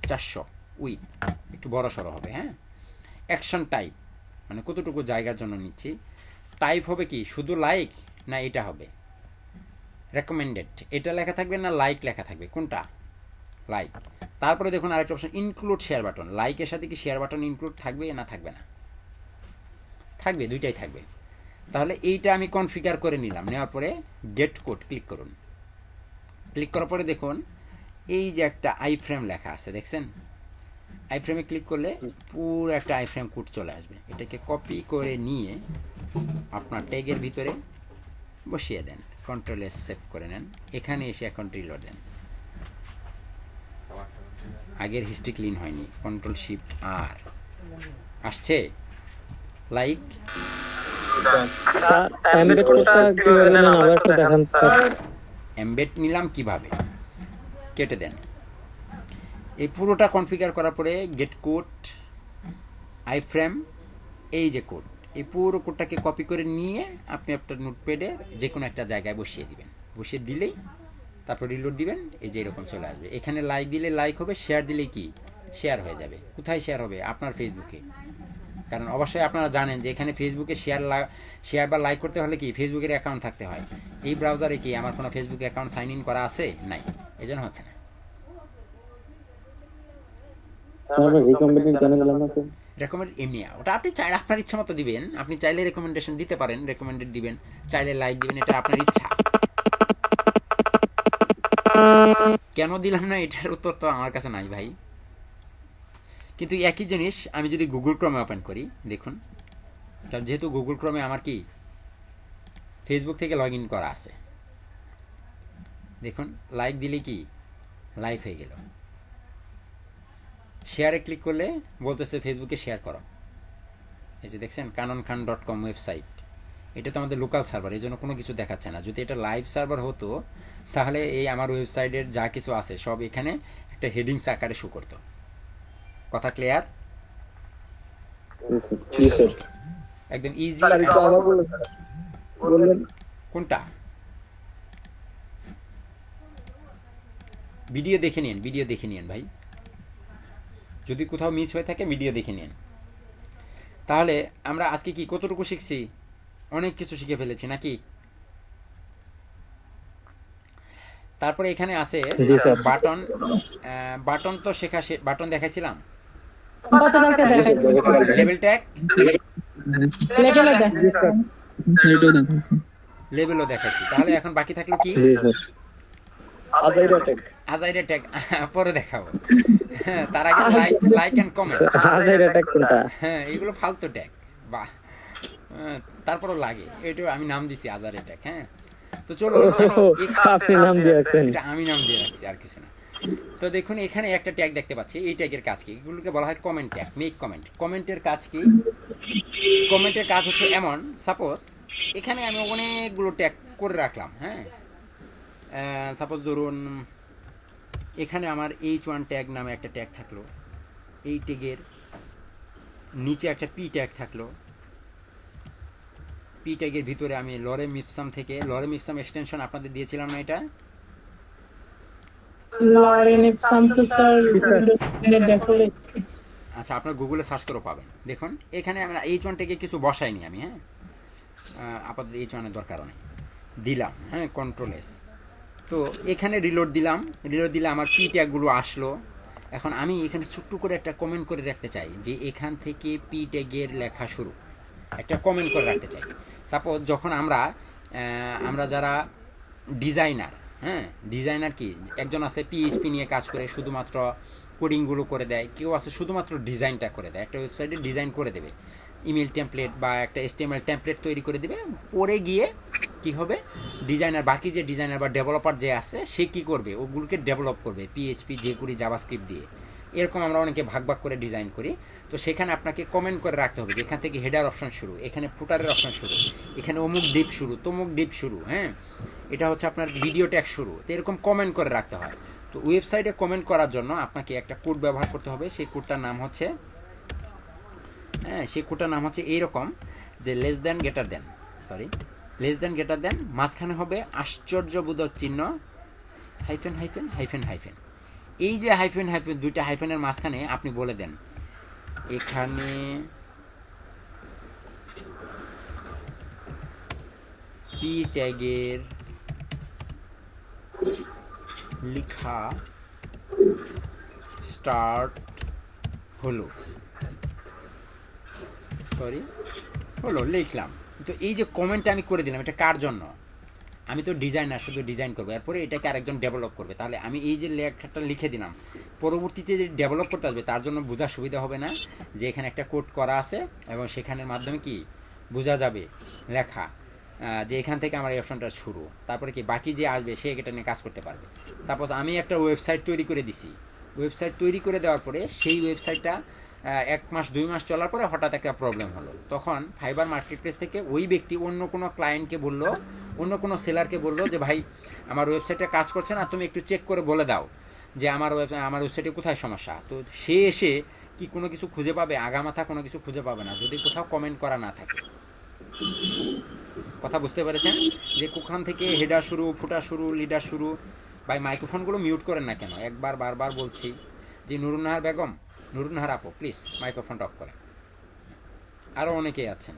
400 উইথ, একটু বড় সড়ো হবে, হ্যাঁ। অ্যাকশন টাইপ মানে কতটুকু জায়গার জন্য নিচ্ছি। টাইপ হবে কি শুধু লাইক, না এটা হবে রেকমেন্ডেড, এটা লেখা থাকবে না লাইক লেখা থাকবে, কোনটা? লাইক। তারপরে দেখুন আরেকটা অপশন ইনক্লুড শেয়ার বাটন। লাইকের সাথে কি শেয়ার বাটন ইনক্লুড থাকবে না থাকবে না? থাকবে, দুইটাই থাকবে। তাহলে এইটা আমি কনফিগার করে নিলাম। নেওয়ার পরে গেট কোড ক্লিক করুন। ক্লিক করার পরে দেখুন এই যে একটা আই ফ্রেম লেখা আছে, দেখছেন? আই ফ্রেমে ক্লিক করলে পুরো একটা আই ফ্রেম কোড চলে আসবে। এটাকে কপি করে নিয়ে আপনার ট্যাগের ভিতরে বসিয়ে দেন, কন্ট্রোল এস সেভ করে নেন। এখানে এসে এখন রিলোড দেন। আগের হিস্ট্রি ক্লিন হয়নি, কন্ট্রোল শিফট আর আসছে লাইক স্যার এমবেড কোডটা কিভাবে নেন আবার একটু দেখান স্যার। এমবেড নিলাম কিভাবে, কেটে দেন। এই পুরোটা কনফিগার করার পরে গেট কোড আই ফ্রেম, এই যে কোড, এই পুরো কোডটাকে কপি করে নিয়ে আপনি আপনার নোটপ্যাডে যে কোনো একটা জায়গায় বসিয়ে দিবেন। বসিয়ে দিলেই তারপর রিলোড দিবেন, এই যে এরকম চলে আসবে। এখানে লাইক দিলে লাইক হবে, শেয়ার দিলে কি শেয়ার হয়ে যাবে। কোথায় শেয়ার হবে? আপনার ফেসবুকে। কারণ অবশ্যই আপনারা জানেন যে এখানে ফেসবুকে শেয়ার বা লাইক করতে হলে কি ফেসবুকের অ্যাকাউন্ট থাকতে হয়। এই ব্রাউজারে কি আমার কোনো ফেসবুক অ্যাকাউন্ট সাইন ইন করা আছে? নাই, এই জন্য হচ্ছে না। স্যার রিকমেন্ডিং কেন দিলাম না স্যার? রেকমেন্ড এমনি, ওটা আপনি চাইলে আপনার ইচ্ছা মতো দিবেন। আপনি চাইলে রেকমেন্ডেশন দিতে পারেন, রেকমেন্ডেড দিবেন, চাইলে লাইক দিবেন, এটা আপনার ইচ্ছা। কেন দিলাম না এটার উত্তর তো আমার কাছে নাই ভাই। কিন্তু একই জিনিস আমি যদি গুগল ক্রমে ওপেন করি, দেখুন, কারণ যেহেতু গুগল ক্রমে আমার কি ফেসবুক থেকে লগ ইন করা আছে, দেখুন লাইক দিলে কি লাইক হয়ে গেল। শেয়ারে ক্লিক করলে বলতেছে ফেসবুকে শেয়ার করো। এই যে দেখছেন kanonKhan.com ওয়েবসাইট, এটা তো আমাদের লোকাল সার্ভার, এই জন্য কোনো কিছু দেখাচ্ছে না। যদি এটা লাইভ সার্ভার হতো তাহলে এই আমার ওয়েবসাইটের যা কিছু আছে সব এখানে একটা হেডিংস আকারে শো করতো। কথা ক্লিয়ার? জি স্যার। একদম ইজি। স্যার একটু আবার বলুন স্যার। বললেন কোনটা? ভিডিও দেখে নিন, ভিডিও দেখে নিন ভাই। যদি কোথাও মিস হয়ে থাকে ভিডিও দেখে নিন। তাহলে আমরা আজকে কি কতটুকু শিখছি? অনেক কিছু শিখে ফেলেছি নাকি? তারপরে এখানে আছে বাটন। বাটন তো শেখা, বাটন দেখাইছিলাম। গতকালকে দেখাইছি। লেভেল ট্যাগ, লেভেলে দেখ। লেভেলও দেখাইছি। তাহলে এখন বাকি থাকলো কি? জি স্যার। আজাইরা টেক। আজাইরা ট্যাগ পরে দেখাবো। হ্যাঁ, তার আগে লাইক এন্ড কমেন্ট। আজাইরা টেক কোনটা? হ্যাঁ, এগুলো ফালতু ট্যাগ। বাহ, তারপরও লাগে। এটা আমি নাম দিছি আজাইরা ট্যাগ। হ্যাঁ, তো চলো, আপনি নাম দিয়েছেন? এটা আমি নাম দিয়ে রাখছি, আর কিছু না। তো দেখুন এখানে একটা ট্যাগ দেখতে পাচ্ছি। এই ট্যাগের কাজ কি? এগুলোকে বলা হয় কমেন্ট ট্যাগ, মেক কমেন্ট। কমেন্টের কাজ কি? কমেন্টের কাজ হচ্ছে এমন, সাপোজ এখানে আমি অনেকগুলো ট্যাগ করে রাখলাম। হ্যাঁ, সাপোজ ধরুন এখানে আমার H1 ট্যাগ নামে একটা ট্যাগ থাকলো, এই ট্যাগের নিচে একটা পি ট্যাগ থাকলো, পি ট্যাগের ভিতরে আমি লরেম ইপসাম থেকে, লরেম ইপসাম এক্সটেনশন আপনাদের দিয়েছিলাম না এটা? লরেন ইপসাম তো স্যার দেখলে। আচ্ছা, আপনার গুগলে সার্চ করে পাবেন। দেখুন এখানে আমরা H1 ট্যাগে কিছু বসাইনি আমি। হ্যাঁ, আপাতত H1 এর দরকার নেই, দিলাম। হ্যাঁ, কন্ট্রোল এস। তো এখানে রিলোড দিলাম, রিলোড দিলে আমার পি ট্যাগগুলো আসলো। এখন আমি এখানে ছোট্ট করে একটা কমেন্ট করে রাখতে চাই যে এখান থেকে পি ট্যাগের লেখা শুরু, একটা কমেন্ট করে রাখতে চাই। সাপোজ যখন আমরা যারা ডিজাইনার, হ্যাঁ, ডিজাইনার কি একজন আছে PHP নিয়ে কাজ করে, শুধুমাত্র কোডিংগুলো করে দেয়, কেউ আছে শুধুমাত্র ডিজাইনটা করে দেয়, একটা ওয়েবসাইটে ডিজাইন করে দেবে, ইমেল টেমপ্লেট বা একটা HTML টেমপ্লেট তৈরি করে দেবে। পরে গিয়ে কি হবে, ডিজাইনার, বাকি যে ডিজাইনার বা ডেভেলপার যে আছে সে কী করবে, ওগুলোকে ডেভেলপ করবে PHP, jQuery, জাভাস্ক্রিপ্ট দিয়ে। এরকম আমরা অনেকে ভাগ ভাগ করে ডিজাইন করি। তো সেখানে আপনাকে কমেন্ট করে রাখতে হবে যেখান থেকে হেডার অপশন শুরু, এখানে ফুটারের অপশন শুরু, এখানে অমুক ডিপ শুরু, তমুক ডিপ শুরু। হ্যাঁ, এটা হচ্ছে আপনার ভিডিও ট্যাগ শুরু। তো এরকম কমেন্ট করে রাখতে হয়। তো ওয়েবসাইটে কমেন্ট করার জন্য আপনাকে একটা কোড ব্যবহার করতে হবে। সেই কোডটার নাম হচ্ছে, হ্যাঁ, সেই কোডটার নাম হচ্ছে এইরকম যে less than greater than, less than greater than, মাঝখানে হবে আশ্চর্যবোধক চিহ্ন, হাইফেন হাইফেন হাইফেন হাইফেন। এই যে হাইফেন হাইফেন, দুইটা হাইফেনের মাঝখানে আপনি বলে দেন এখানে পি ট্যাগের লেখা স্টার্ট হলো, লিখলাম। তো এই যে কমেন্টটা আমি করে দিলাম, এটা কার জন্য? আমি তো ডিজাইনার, শুধু ডিজাইন করবো, এরপরে এটাকে আরেকজন ডেভেলপ করবে। তাহলে আমি এই যে লেখাটা লিখে দিলাম, পরবর্তীতে যে ডেভেলপ করতে আসবে তার জন্য বোঝার সুবিধা হবে না যে এখানে একটা কোড করা আছে এবং সেখানের মাধ্যমে কি বোঝা যাবে লেখা যে এখান থেকে আমার এই অপশনটা শুরু। তারপরে কি বাকি যে আসবে সে এটা নিয়ে কাজ করতে পারবে। সাপোজ আমি একটা ওয়েবসাইট তৈরি করে দিছি, ওয়েবসাইট তৈরি করে দেওয়ার পরে সেই ওয়েবসাইটটা 1 মাস 2 মাস চলার পরে হঠাৎ একটা প্রবলেম হলো, তখন ফাইবার মার্কেট প্লেস থেকে ওই ব্যক্তি অন্য কোনো ক্লায়েন্টকে বললো, অন্য কোনো সেলারকে বললো যে ভাই আমার ওয়েবসাইটে কাজ করছে না, তুমি একটু চেক করে বলে দাও যে আমার ওয়েবসাইটে কোথায় সমস্যা। তো সে এসে কি কোনো কিছু খুঁজে পাবে? আগামাথা কোনো কিছু খুঁজে পাবে না যদি কোথাও কমেন্ট করা না থাকে। কথা বুঝতে পেরেছেন? যে কোখান থেকে হেডার শুরু, ফুটার শুরু, লিডার শুরু। ভাই মাইক্রোফোনগুলো মিউট করেন না কেন? একবার বারবার বলছি যে নুরুন্নাহার বেগম, নুরুন্নাহার আপু প্লিজ মাইক্রোফোনটা অফ করেন। আরও অনেকেই আছেন,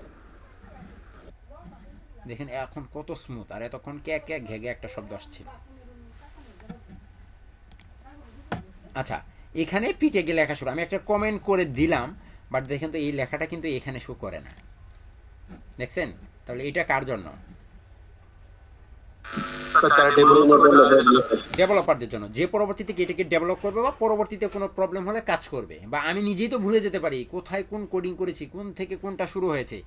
দেখেন এখন কত স্মুথ, আর এতক্ষণ ক্যাক ক্যাক ঘেগে একটা শব্দ আসছিল। আচ্ছা, এখানে পিঠে গিয়ে লেখা শুরু, আমি একটা কমেন্ট করে দিলাম, বাট দেখেন তো এই লেখাটা কিন্তু এখানে শো করে না, দেখছেন? তাহলে এটা কার জন্য? ডেভেলপারদের জন্য, যে পরবর্তীতে এটাকে ডেভেলপ করবে বা পরবর্তীতে কোনো প্রবলেম হলে কাজ করবে। বা আমি নিজেই তো ভুলে যেতে পারি কোথায় কোন কোডিং করেছি, কোন থেকে কোনটা শুরু হয়েছে।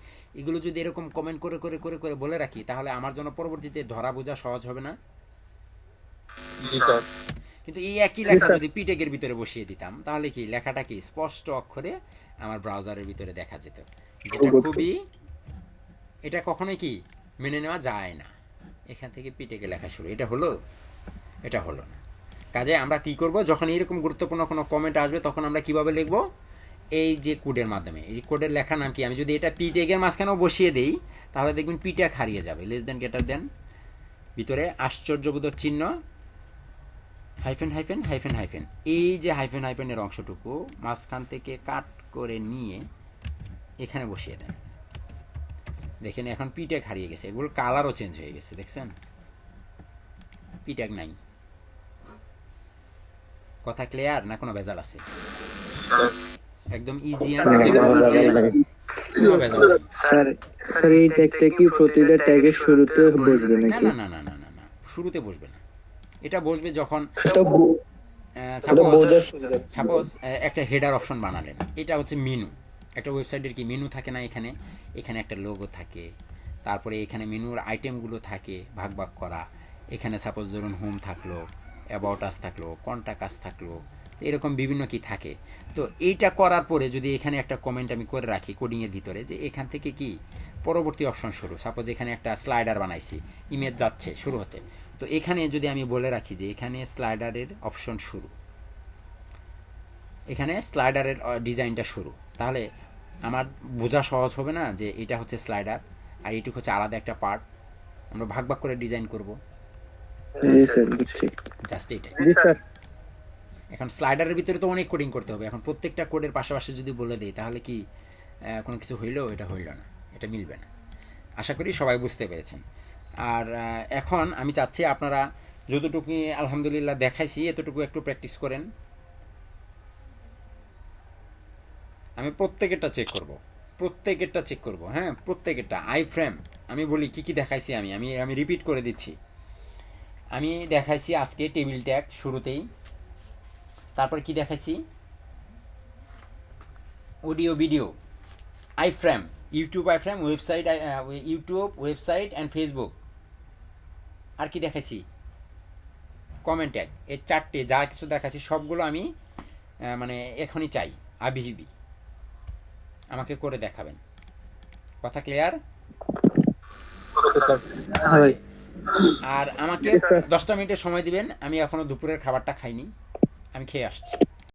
এগুলো যদি এরকম কমেন্ট করে করে করে করে বলে রাখি, তাহলে আমার জন্য পরবর্তীতে ধরা বোঝা সহজ হবে না? জি স্যার। কিন্তু এই একই লেখা যদি পিটেকের ভিতরে বসিয়ে দিতাম, তাহলে কি লেখাটা কি স্পষ্ট অক্ষরে আমার ব্রাউজারের ভিতরে দেখা যেত, যেটা খুবই, এটা কখনোই কি মেনে নেওয়া যায় না। এখান থেকে পিটেকে লেখা শুরু, এটা হলো, এটা হলো না। কাজে আমরা কি করব, যখন এইরকম গুরুত্বপূর্ণ কোনো কমেন্ট আসবে তখন আমরা কিভাবে লিখব? এই যে কোডের মাধ্যমে। এই কোডের লেখার নাম কি? আমি যদি এটা পিটেকের মাঝখানেও বসিয়ে দিই, তাহলে দেখবেন পিটেক হারিয়ে যাবে। লেস দেন, গ্রেটার দেন, ভিতরে আশ্চর্যবোধক চিহ্ন, হাইফেন হাইফেন হাইফেন হাইফেন, এই যে হাইফেন হাইফেনের অংশটুকু মাঝখান থেকে কাট করে নিয়ে এখানে বসিয়ে দেন। দেখেন এখন পিটেক হারিয়ে গেছে, এগুলোর কালারও চেঞ্জ হয়ে গেছে, দেখছেন? পিটেক নাই। কথা ক্লিয়ার না? কোনো ভেজাল আছে? একদম easy and simple. Sir sir এই ট্যাগটা কি প্রতিটা ট্যাগের শুরুতে বসবে না নাকি? না না না না না না, শুরুতে বসবে না। এটা বসবে যখন সাপোজ একটা হেডার অপশন বানালেন, এটা হচ্ছে মেনু। একটা ওয়েবসাইটের কি মেনু থাকে না? এখানে এখানে একটা লোগো থাকে, তারপরে এখানে মেনুর আইটেমগুলো থাকে ভাগ ভাগ করা। এখানে সাপোজ ধরুন হোম থাকলো, অ্যাবাউট আস থাকলো, কন্টাক্ট আস থাকলো, এরকম বিভিন্ন কি থাকে। তো এইটা করার পরে যদি এখানে একটা কমেন্ট আমি করে রাখি কোডিংয়ের ভিতরে, যে এখান থেকে কি পরবর্তী অপশন শুরু। সাপোজ এখানে একটা স্লাইডার বানাইছি, ইমেজ যাচ্ছে, শুরু হচ্ছে, তো এখানে যদি আমি বলে রাখি যে এখানে স্লাইডারের অপশন শুরু, এখানে স্লাইডারের ডিজাইনটা শুরু, তাহলে আমার বোঝা সহজ হবে না যে এটা হচ্ছে স্লাইডার আর এইটুকু হচ্ছে আলাদা একটা পার্ট। আমরা ভাগ ভাগ করে ডিজাইন করব, জাস্ট এইটাই। এখন স্লাইডারের ভিতরে তো অনেক কোডিং করতে হবে। এখন প্রত্যেকটা কোডের পাশাপাশি যদি বলে দিই, তাহলে কি কোনো কিছু হইলো? এটা হইল না, এটা মিলবে না। আশা করি সবাই বুঝতে পেরেছেন। আর এখন আমি চাচ্ছি আপনারা যতটুকু আলহামদুলিল্লাহ দেখাইছি, এতটুকু একটু প্র্যাকটিস করেন। আমি প্রত্যেকেরটা চেক করব, হ্যাঁ, প্রত্যেকেরটা। আই ফ্রেম আমি বলি কি কি দেখাইছি, আমি রিপিট করে দিচ্ছি। আমি দেখাইছি আজকে টেবিল ট্যাগ শুরুতেই, তারপর কি দেখাইছি? Audio video, iframe, YouTube iframe, YouTube, website and Facebook. আর কি দেখাইছি? Comment tag. এই চারটে যা কিছু দেখাচ্ছি সবগুলো আমি মানে এখনই চাই, আবিহিবি আমাকে করে দেখাবেন। কথা ক্লিয়ার? আর আমাকে 10টা মিনিটের সময় দিবেন। আমি এখনো দুপুরের খাবারটা খাইনি, আমি খেয়ে আসছি।